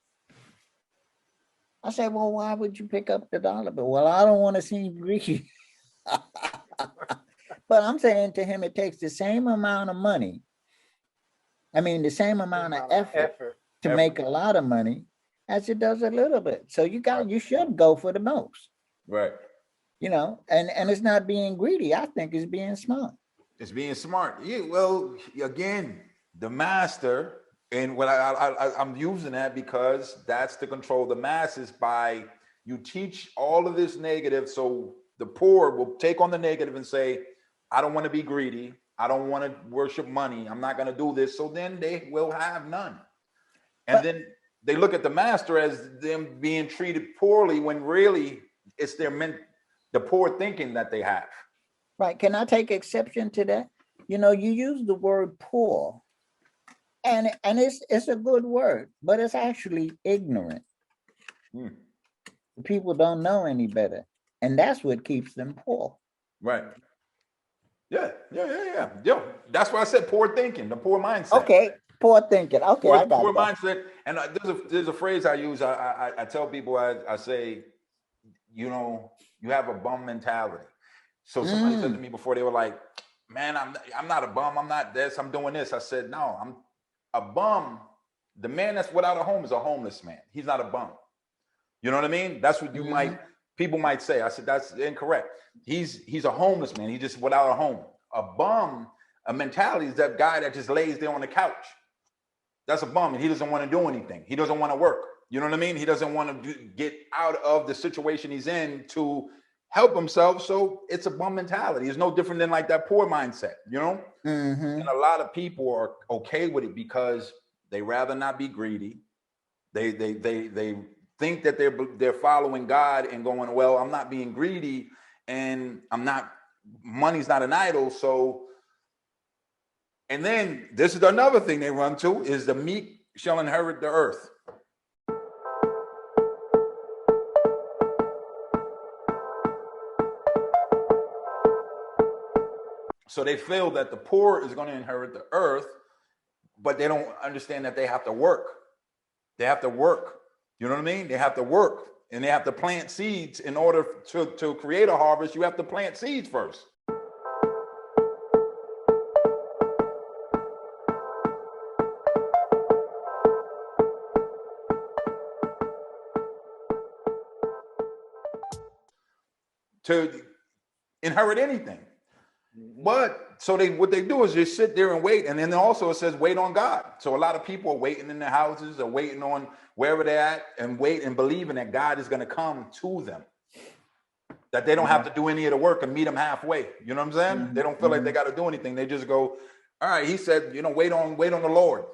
I said, well, why would you pick up the dollar bill? Well, I don't want to seem greedy. But I'm saying to him, it takes the same amount of money. I mean, the same amount of effort to make a lot of money as it does a little bit. So you should go for the most. Right. You know, and it's not being greedy. I think it's being smart. It's being smart. Yeah, well, again, the master, and what I'm using that because that's to control the masses by you teach all of this negative. So the poor will take on the negative and say, I don't want to be greedy. I don't want to worship money. I'm not going to do this. So then they will have none. And then they look at the master as them being treated poorly when really it's the poor thinking that they have. Right. Can I take exception to that? You know, you use the word poor, and it's a good word, but it's actually ignorant. People don't know any better, and that's what keeps them poor. Right. Yeah. That's why I said poor thinking, the poor mindset. Okay, poor thinking. Okay, I got poor that. mindset. And there's a phrase I use. I tell people, I say, you know, you have a bum mentality. So somebody said to me before, they were like, man, I'm not a bum. I'm not this. I'm doing this. I said, no, I'm a bum. The man that's without a home is a homeless man. He's not a bum. You know what I mean? That's what people might say. I said, that's incorrect. He's a homeless man. He's just without a home. A bum, a mentality is that guy that just lays there on the couch. That's a bum, and he doesn't want to do anything. He doesn't want to work. You know what I mean? He doesn't want to get out of the situation he's in to help himself. So it's a bum mentality. It's no different than like that poor mindset, you know? And a lot of people are okay with it because they rather not be greedy. They think that they're following God and going, well, I'm not being greedy and money's not an idol. So, and then this is another thing they run to is the meek shall inherit the earth. So they feel that the poor is going to inherit the earth, but they don't understand that they have to work. They have to work. You know what I mean? They have to work and they have to plant seeds. In order to create a harvest, you have to plant seeds first. To inherit anything. But so what they do is just sit there and wait. And then also it says wait on God. So a lot of people are waiting in their houses or waiting on wherever they're at and wait and believing that God is going to come to them. That they don't have to do any of the work and meet them halfway. You know what I'm saying? They don't feel like they got to do anything. They just go, all right, he said, you know, wait on the Lord.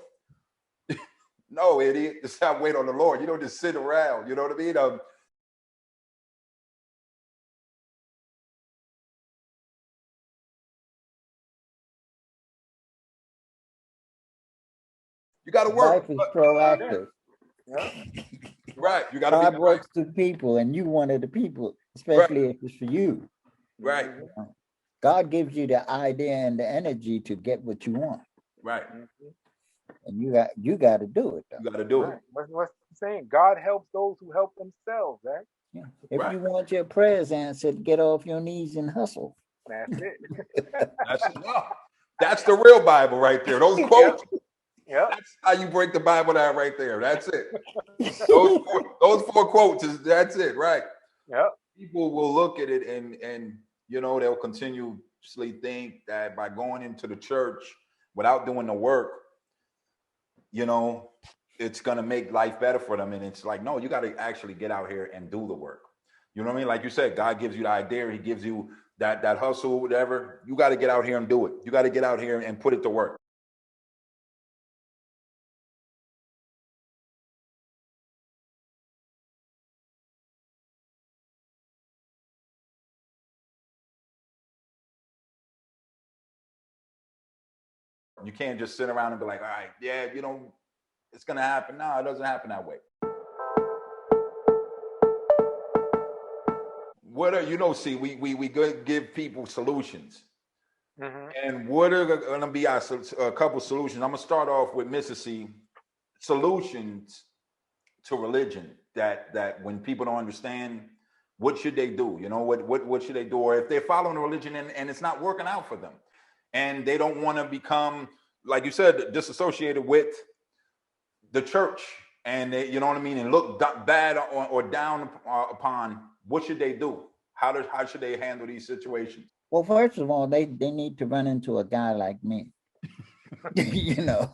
No, idiot. It's not wait on the Lord. You don't just sit around. You know what I mean? You got to work. Life is proactive. Yeah. Right. You got to God works to people, and you one of the people, especially if it's for you. Right. God gives you the idea and the energy to get what you want. Right. And you got to do it. Though. You got to do it. What's the saying? God helps those who help themselves, right? Yeah. If you want your prayers answered, get off your knees and hustle. That's it. That's the real Bible right there. Those quotes. Yeah. That's how you break the Bible down right there. That's it. Those four quotes that's it, right? Yeah. People will look at it and you know they'll continue think that by going into the church without doing the work, you know, it's gonna make life better for them. And it's like, no, you got to actually get out here and do the work. You know what I mean? Like you said, God gives you the idea. He gives you that hustle, whatever. You got to get out here and do it. You got to get out here and put it to work. You can't just sit around and be like, all right, yeah, you know, it's gonna happen. No, it doesn't happen that way. What are, you know, see, we give people solutions. Mm-hmm. And what are going to be a couple solutions? I'm going to start off with Mrs. C. Solutions to religion that when people don't understand, what should they do? You know, what should they do? Or if they're following a religion and it's not working out for them and they don't want to become, like you said, disassociated with the church and they, you know what I mean, and look bad or down upon, what should they do? How should they handle these situations? Well, first of all, they need to run into a guy like me, you know.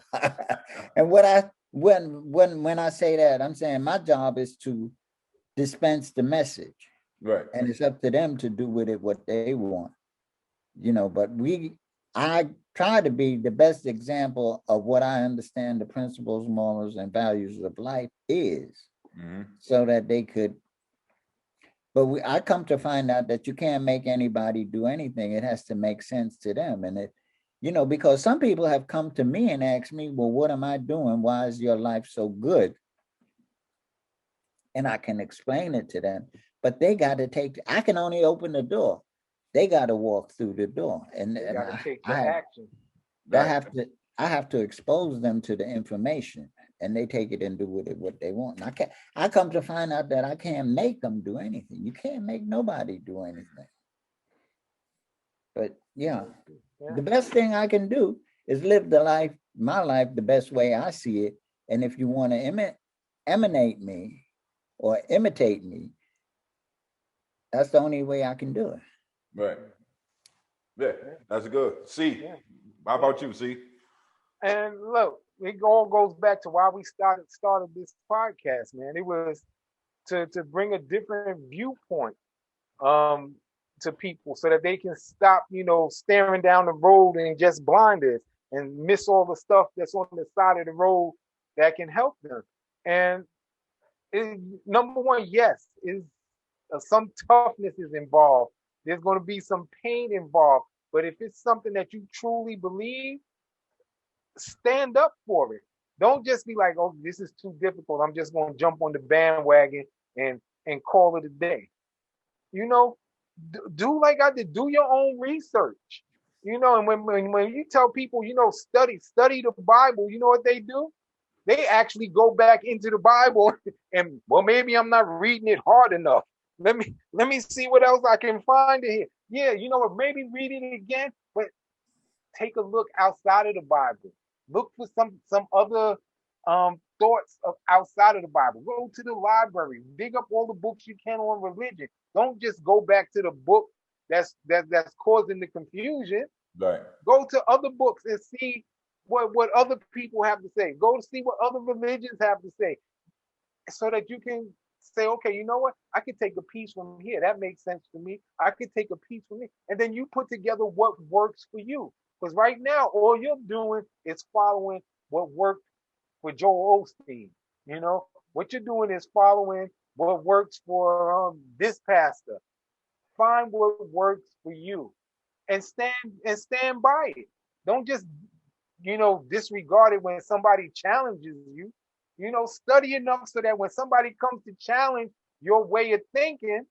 And when I say that, I'm saying my job is to dispense the message, right? And it's up to them to do with it what they want, you know. But I try to be the best example of what I understand the principles, morals, and values of life is, so that they could. But I come to find out that you can't make anybody do anything. It has to make sense to them. And it, you know, because some people have come to me and asked me, well, what am I doing? Why is your life so good? And I can explain it to them, but they got to I can only open the door. They got to walk through the door. And they got to take the action. I have to expose them to the information. And they take it and do with it what they want. And I come to find out that I can't make them do anything. You can't make nobody do anything. But yeah, the best thing I can do is live my life, the best way I see it. And if you want to emanate me or imitate me, that's the only way I can do it. Right. Yeah, that's good. C, how about you, C? And look, it all goes back to why we started this podcast, man. It was to bring a different viewpoint to people so that they can stop, you know, staring down the road and just blinders and miss all the stuff that's on the side of the road that can help them. And number one, yes, is some toughness is involved. There's going to be some pain involved. But if it's something that you truly believe, stand up for it. Don't just be like, oh, this is too difficult. I'm just going to jump on the bandwagon and call it a day. You know, do like I did. Do your own research. You know, and when you tell people, you know, study the Bible, you know what they do? They actually go back into the Bible and, well, maybe I'm not reading it hard enough. Let me see what else I can find in here. Yeah, you know what? Maybe read it again, but take a look outside of the Bible. Look for some other thoughts of outside of the Bible. Go to the library. Dig up all the books you can on religion. Don't just go back to the book that's causing the confusion. Right. Go to other books and see what other people have to say. Go to see what other religions have to say, so that you can say, okay, you know what? I could take a piece from here. That makes sense to me. I could take a piece from here. And then you put together what works for you. Because right now, all you're doing is following what worked for Joel Osteen. You know, what you're doing is following what works for this pastor. Find what works for you and stand by it. Don't just, you know, disregard it when somebody challenges you. You know, study enough so that when somebody comes to challenge your way of thinking,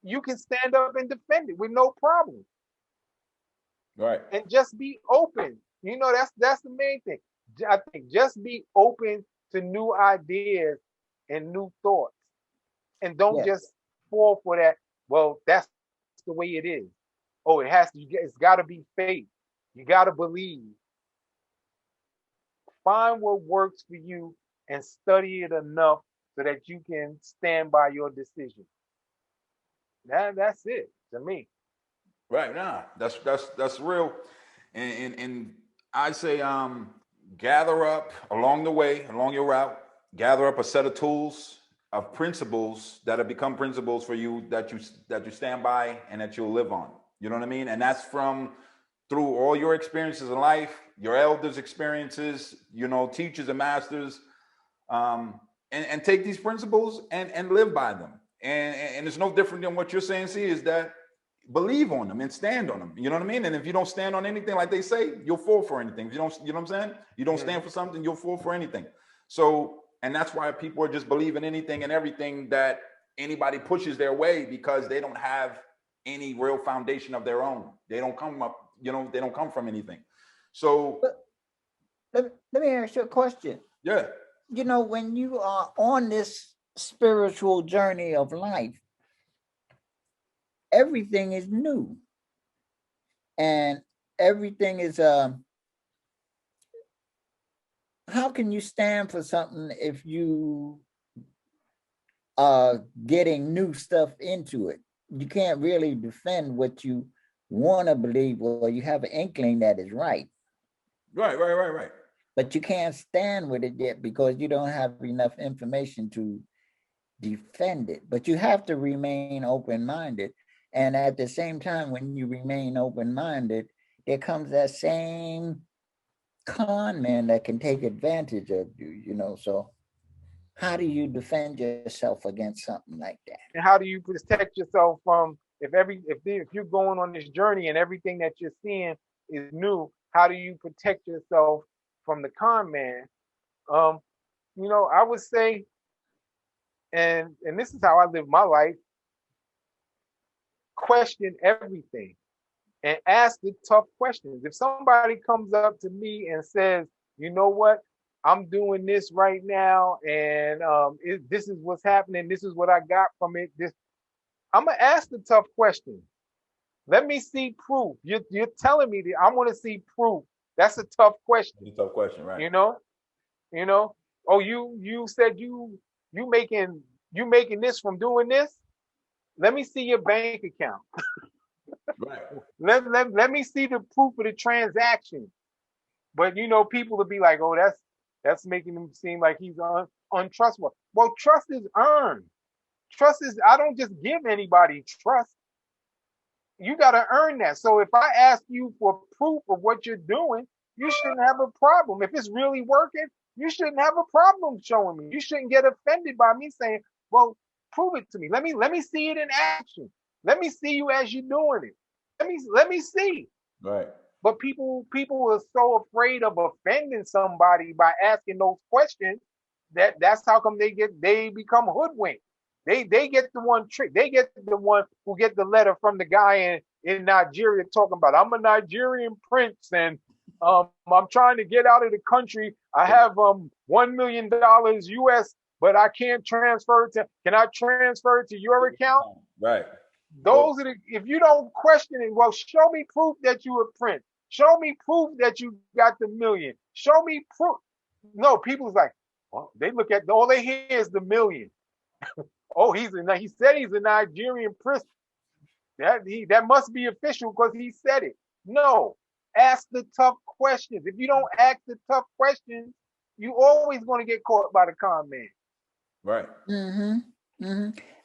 you can stand up and defend it with no problem. Right. And just be open. You know, that's the main thing. I think just be open to new ideas and new thoughts. And don't just fall for that. Well, that's the way it is. Oh, it's got to be faith. You got to believe. Find what works for you and study it enough so that you can stand by your decision. That's it to me. Right. Nah, that's real. And I say gather up along the way, along your route, gather up a set of tools of principles that have become principles for you that you stand by and that you'll live on. You know what I mean? And that's from through all your experiences in life, your elders' experiences, teachers and masters, and take these principles and live by them. And it's no different than what you're saying. See, is that believe on them and stand on them. You know what I mean? And if you don't stand on anything, like they say, you'll fall for anything. If you don't, you know what I'm saying? You don't stand for something, you'll fall for anything. So, and that's why people are just believing anything and everything that anybody pushes their way, because they don't have any real foundation of their own. They don't come up, they don't come from anything. So let me ask you a question. Yeah. When you are on this spiritual journey of life, everything is new. And everything is how can you stand for something if you are getting new stuff into it? You can't really defend what you want to believe, or you have an inkling that is right. Right. But you can't stand with it yet because you don't have enough information to defend it. But you have to remain open-minded. And at the same time, when you remain open-minded, there comes that same con man that can take advantage of you, so how do you defend yourself against something like that? And how do you protect yourself from if you're going on this journey and everything that you're seeing is new? How do you protect yourself from the con man? I would say, and this is how I live my life: question everything and ask the tough questions. If somebody comes up to me and says, "You know what? I'm doing this right now, and this is what's happening. This is what I got from it." I'm gonna ask the tough questions. Let me see proof. You're telling me that I want to see proof. That's a tough question. It's a tough question, right? Oh, you said you making this from doing this. Let me see your bank account. Right. Let me see the proof of the transaction. But people will be like, "Oh, that's making him seem like he's untrustworthy." Well, trust is earned. Trust is, I don't just give anybody trust. You got to earn that. So if I ask you for proof of what you're doing, you shouldn't have a problem. If it's really working, you shouldn't have a problem showing me. You shouldn't get offended by me saying, "Well, prove it to me. Let me see it in action. Let me see you as you're doing it. Let me see." Right. But people are so afraid of offending somebody by asking those questions that's how come they become hoodwinked. They get the one trick. They get the one who get the letter from the guy in Nigeria talking about, "I'm a Nigerian prince and I'm trying to get out of the country. I have $1 million US, but I can't transfer it to. Can I transfer it to your account?" Right. Those are if you don't question it, well, show me proof that you a prince. Show me proof that you got the million. Show me proof. No, people's like, well, they look at all they hear is the million. Oh, he said he's a Nigerian prince. That must be official because he said it. No, ask the tough questions. If you don't ask the tough questions, you always going to get caught by the con man. Right.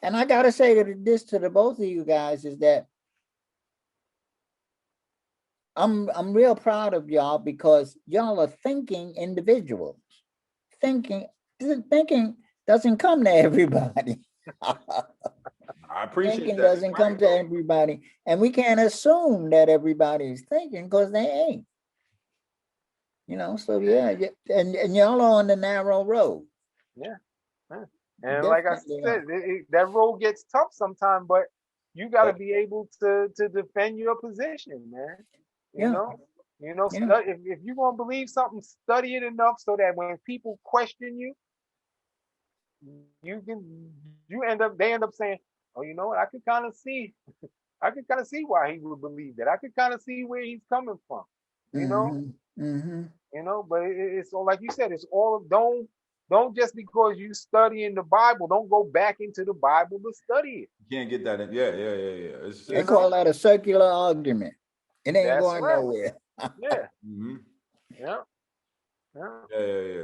And I gotta say this to the both of you guys is that I'm real proud of y'all because y'all are thinking individuals. Thinking doesn't come to everybody. I appreciate thinking that. doesn't come to everybody, and we can't assume that everybody's thinking because they ain't. So yeah, and y'all are on the narrow road. Yeah. And like I said, that road gets tough sometimes, but you got to be able to defend your position, man. If you're gonna believe something, study it enough so that when people question you, they end up saying, "Oh, you know what? I could kind of see why he would believe that. I could kind of see where he's coming from." But it's all like you said. It's all don't Don't just because you study in the Bible, don't go back into the Bible to study it. You can't get that in. Yeah. They call that a circular argument. It ain't going nowhere. Yeah. Mm-hmm. Yeah.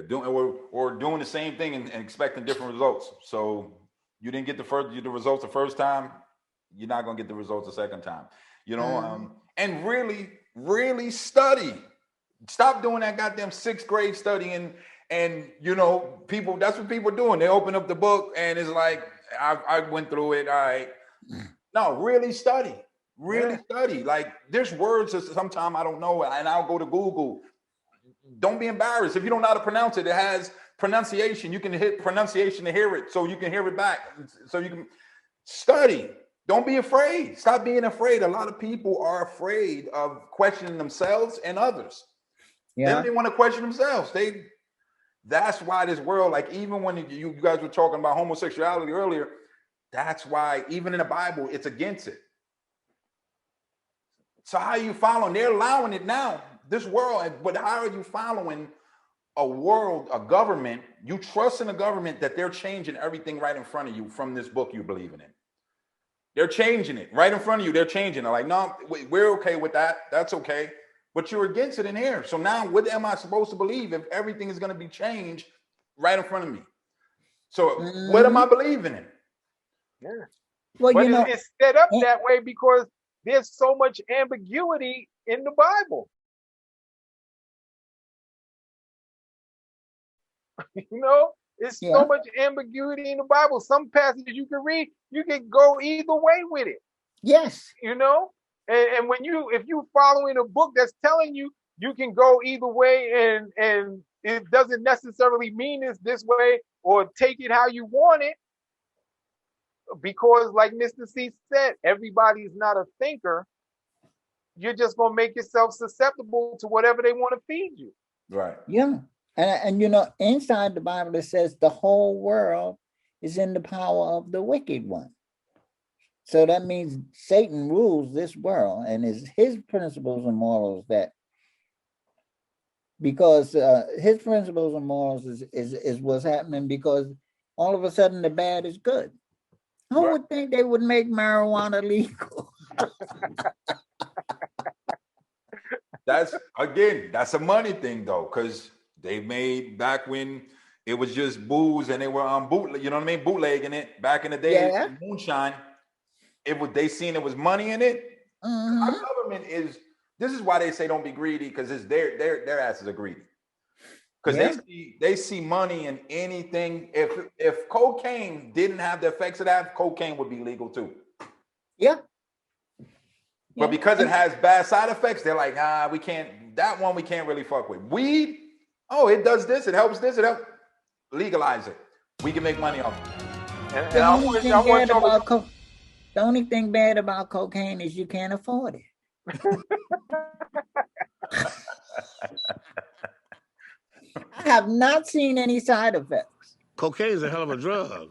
Doing the same thing and expecting different results. So you didn't get the results the first time, you're not gonna get the results the second time. And really study. Stop doing that goddamn 6th grade studying. And people, that's what people are doing. They open up the book and it's like, I went through it. All right. No, really study. Study. Like, there's words that sometimes I don't know, and I'll go to Google. Don't be embarrassed. If you don't know how to pronounce it, it has pronunciation. You can hit pronunciation to hear it, so you can hear it back. So you can study. Don't be afraid. Stop being afraid. A lot of people are afraid of questioning themselves and others. Yeah. They don't even want to question themselves. That's why this world, like, even when you guys were talking about homosexuality earlier, that's why even in the Bible, it's against it. So how are you following? They're allowing it now, this world, but how are you following a government? You trust in a government that they're changing everything right in front of you from this book you're believing in. They're changing it right in front of you. They're changing it. Like, no, we're okay with that. That's okay. But you're against it in here. So now what am I supposed to believe if everything is going to be changed right in front of me? So what am I believing in? Yeah. Well, but it's set up that way because there's so much ambiguity in the Bible. It's so much ambiguity in the Bible. Some passages you can read, you can go either way with it. Yes. And if you following a book that's telling you you can go either way and it doesn't necessarily mean it's this way or take it how you want it, because like Mr. C said, everybody's not a thinker. You're just going to make yourself susceptible to whatever they want to feed you. Right. Yeah. And inside the Bible, it says the whole world is in the power of the wicked one. So that means Satan rules this world, and it's his principles and morals because his principles and morals is what's happening, because all of a sudden the bad is good. Who would think they would make marijuana legal? That's a money thing though, because they made back when it was just booze and they were bootlegging it back in the day, moonshine. They seen it was money in it. Mm-hmm. Our government this is why they say don't be greedy, because it's their asses are greedy. Because they see money in anything. If cocaine didn't have the effects of that, cocaine would be legal too. Yeah. But because it has bad side effects, they're like, we can't really fuck with. Weed, it does this, it helps this, legalize it. We can make money off it. The only thing bad about cocaine is you can't afford it. I have not seen any side effects. Cocaine is a hell of a drug.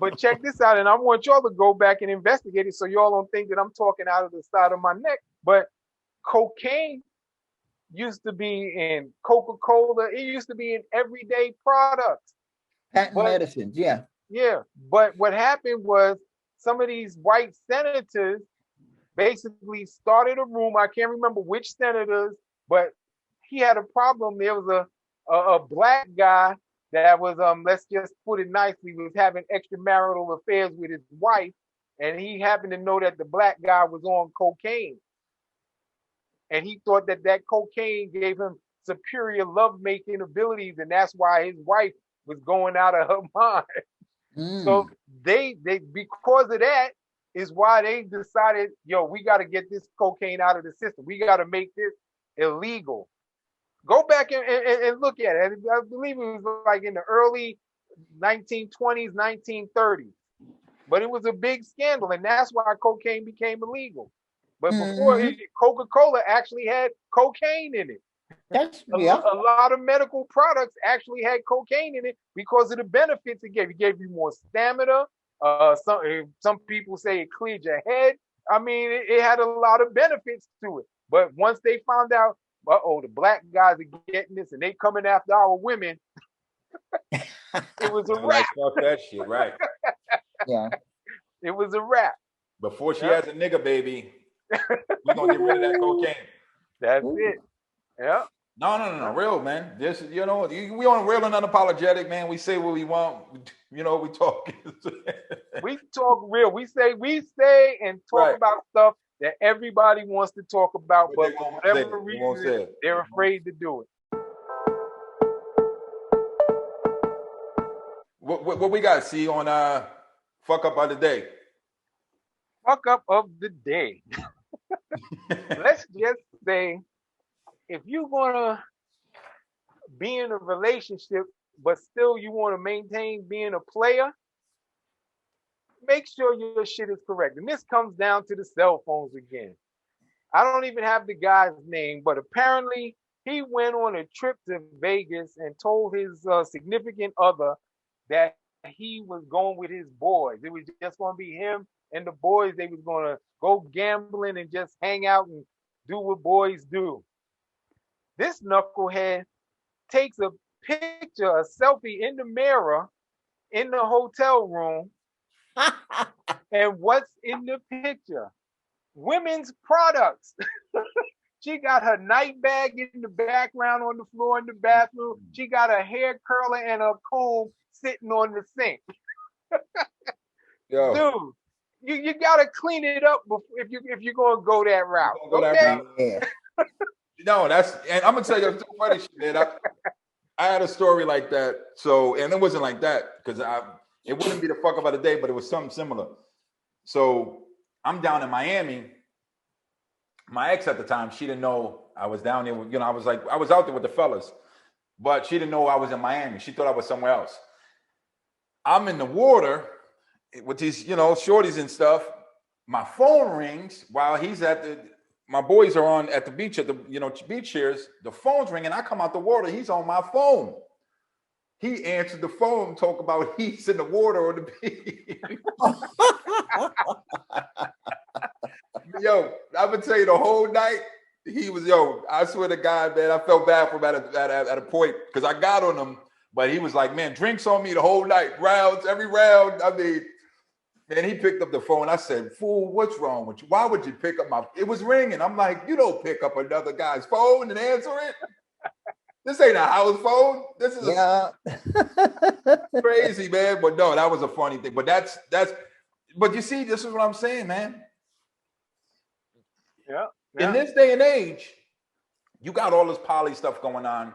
But check this out, and I want y'all to go back and investigate it so y'all don't think that I'm talking out of the side of my neck. But cocaine used to be in Coca-Cola. It used to be in everyday products. Patent medicines, yeah. Yeah, but what happened was some of these white senators basically started a room. I can't remember which senators, but he had a problem. There was a black guy that was, let's just put it nicely, was having extramarital affairs with his wife, and he happened to know that the black guy was on cocaine. And he thought that cocaine gave him superior lovemaking abilities, and that's why his wife was going out of her mind. So they because of that is why they decided, we got to get this cocaine out of the system. We got to make this illegal. Go back and look at it. I believe it was like in the early 1920s, 1930s. But it was a big scandal, and that's why cocaine became illegal. But before Coca-Cola actually had cocaine in it. A lot of medical products actually had cocaine in it because of the benefits it gave. It gave you more stamina. Some people say it cleared your head. I mean, it had a lot of benefits to it. But once they found out the black guys are getting this and they coming after our women. It was a Like, wrap. fuck that shit, right? Yeah. It was a wrap. Before she has a nigga baby, we're gonna get rid of that cocaine. That's it. Yeah. No, real, man. This is, we on Real and Unapologetic, man. We say what we want. We talk. We talk real. We say and talk about stuff that everybody wants to talk about, but for whatever reason, they're afraid to do it. What we got? See on fuck up of the day. Fuck up of the day. Let's just say, if you want to be in a relationship, but still you want to maintain being a player, make sure your shit is correct. And this comes down to the cell phones again. I don't even have the guy's name, but apparently he went on a trip to Vegas and told his significant other that he was going with his boys. It was just going to be him and the boys. They was going to go gambling and just hang out and do what boys do. This knucklehead takes a picture, a selfie in the mirror in the hotel room. And what's in the picture? Women's products. She got her night bag in the background on the floor in the bathroom. She got a hair curler and a comb sitting on the sink. Yo. Dude, you gotta clean it up before, if you're gonna go that route. Okay? No, and I'm gonna tell you some funny shit, man. I had a story like that. So, and it wasn't like that because it wouldn't be the fuck up of the day, but it was something similar. So I'm down in Miami. My ex at the time, she didn't know I was down there. I was out there with the fellas, but she didn't know I was in Miami. She thought I was somewhere else. I'm in the water with these, shorties and stuff. My phone rings while he's my boys are on at the beach at the, beach chairs. The phone's ringing. I come out the water. He's on my phone. He answered the phone, talk about he's in the water on the beach. Yo, I'm gonna tell you the whole night. He was, I swear to God, man, I felt bad for him at a point because I got on him, but he was like, man, drinks on me the whole night, rounds, every round. I mean, man, he picked up the phone. I said, fool, what's wrong with you? Why would you pick up it was ringing. I'm like, you don't pick up another guy's phone and answer it. This ain't a house phone. This is crazy, man. But no, that was a funny thing. But but you see, this is what I'm saying, man. Yeah. In this day and age, you got all this poly stuff going on.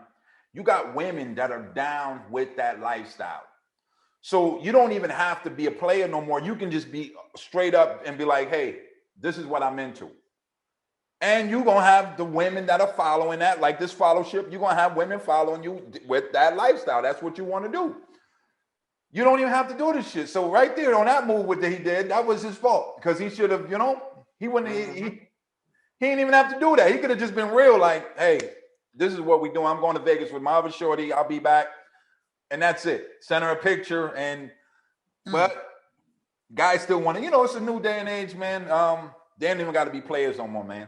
You got women that are down with that lifestyle. So you don't even have to be a player no more. You can just be straight up and be like, hey, this is what I'm into. And you're going to have the women that are following that, like this fellowship. You're going to have women following you with that lifestyle. That's what you want to do. You don't even have to do this shit. So right there on that move that he did, that was his fault. Because he should have, he wouldn't, he didn't even have to do that. He could have just been real, like, hey, this is what we do. I'm going to Vegas with my other shorty. I'll be back. And that's it. Send her a picture. But guys still want to, it's a new day and age, man. They ain't even got to be players no more, man.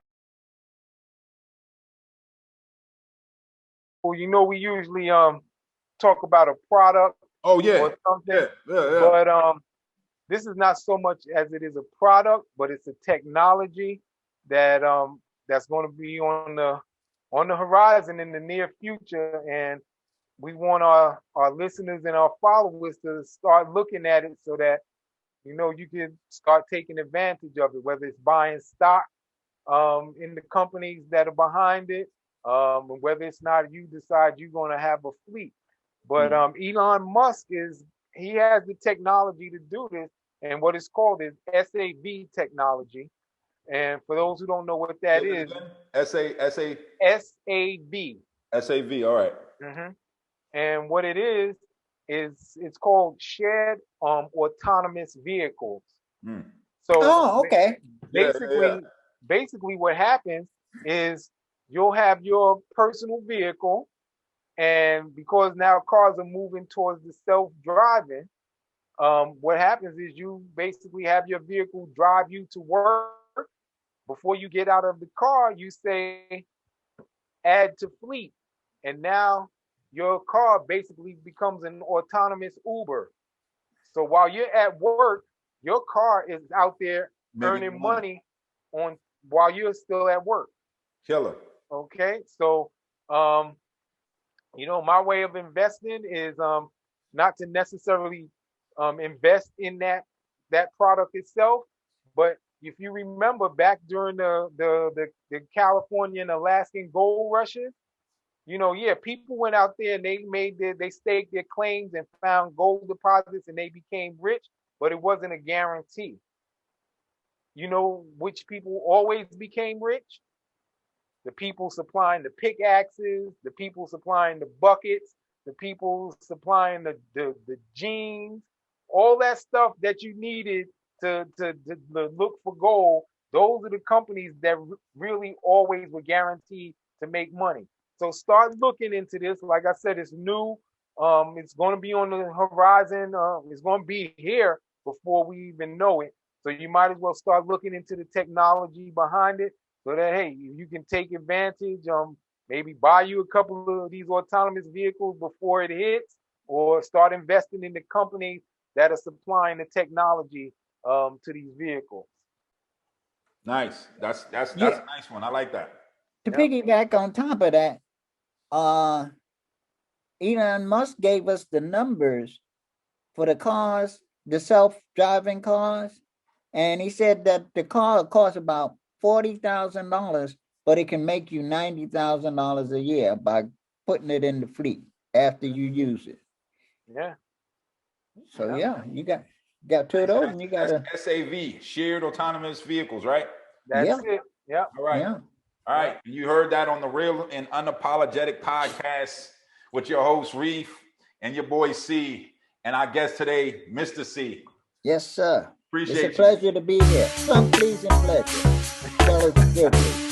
Well, we usually talk about a product. Oh, yeah. Or something. Yeah. But this is not so much as it is a product, but it's a technology that that's going to be on the horizon in the near future, and we want our listeners and our followers to start looking at it so that you can start taking advantage of it, whether it's buying stock in the companies that are behind it, whether it's not you decide you're going to have a fleet. But Elon Musk he has the technology to do this, and what it's called is SAV technology. And for those who don't know what that is, SAV. SAV, all right. Mm-hmm. And what it is it's called shared autonomous vehicles. So okay. Basically what happens is you'll have your personal vehicle, and because now cars are moving towards the self-driving, what happens is you basically have your vehicle drive you to work. Before you get out of the car, you say, add to fleet, and now your car basically becomes an autonomous Uber. So while you're at work, your car is out there earning money on while you're still at work. Killer. Okay, so my way of investing is not to necessarily invest in that product itself, but if you remember back during the California and Alaskan gold rushes, people went out there and they staked their claims and found gold deposits and they became rich, but it wasn't a guarantee. You know which people always became rich? The people supplying the pickaxes, the people supplying the buckets, the people supplying the jeans, all that stuff that you needed to look for gold. Those are the companies that really always were guaranteed to make money. So start looking into this. Like I said, it's new. It's going to be on the horizon. It's going to be here before we even know it. So you might as well start looking into the technology behind it so that, hey, you can take advantage. Maybe buy you a couple of these autonomous vehicles before it hits, or start investing in the companies that are supplying the technology to these vehicles. Nice. That's a nice one. I like that. To piggyback on top of that, Elon Musk gave us the numbers for the cars, the self-driving cars, and he said that the car costs about $40,000, but it can make you $90,000 a year by putting it in the fleet after you use it. Yeah. So you got two of those, and you got a SAV, shared autonomous vehicles, right? That's it. Yeah. All right. Yeah. All right. You heard that on the Real and Unapologetic Podcast with your host Rif and your boy C, and our guest today, Mr. C. Yes, sir. Appreciate it's a pleasure to be here. Some pleasing pleasure. Fellas,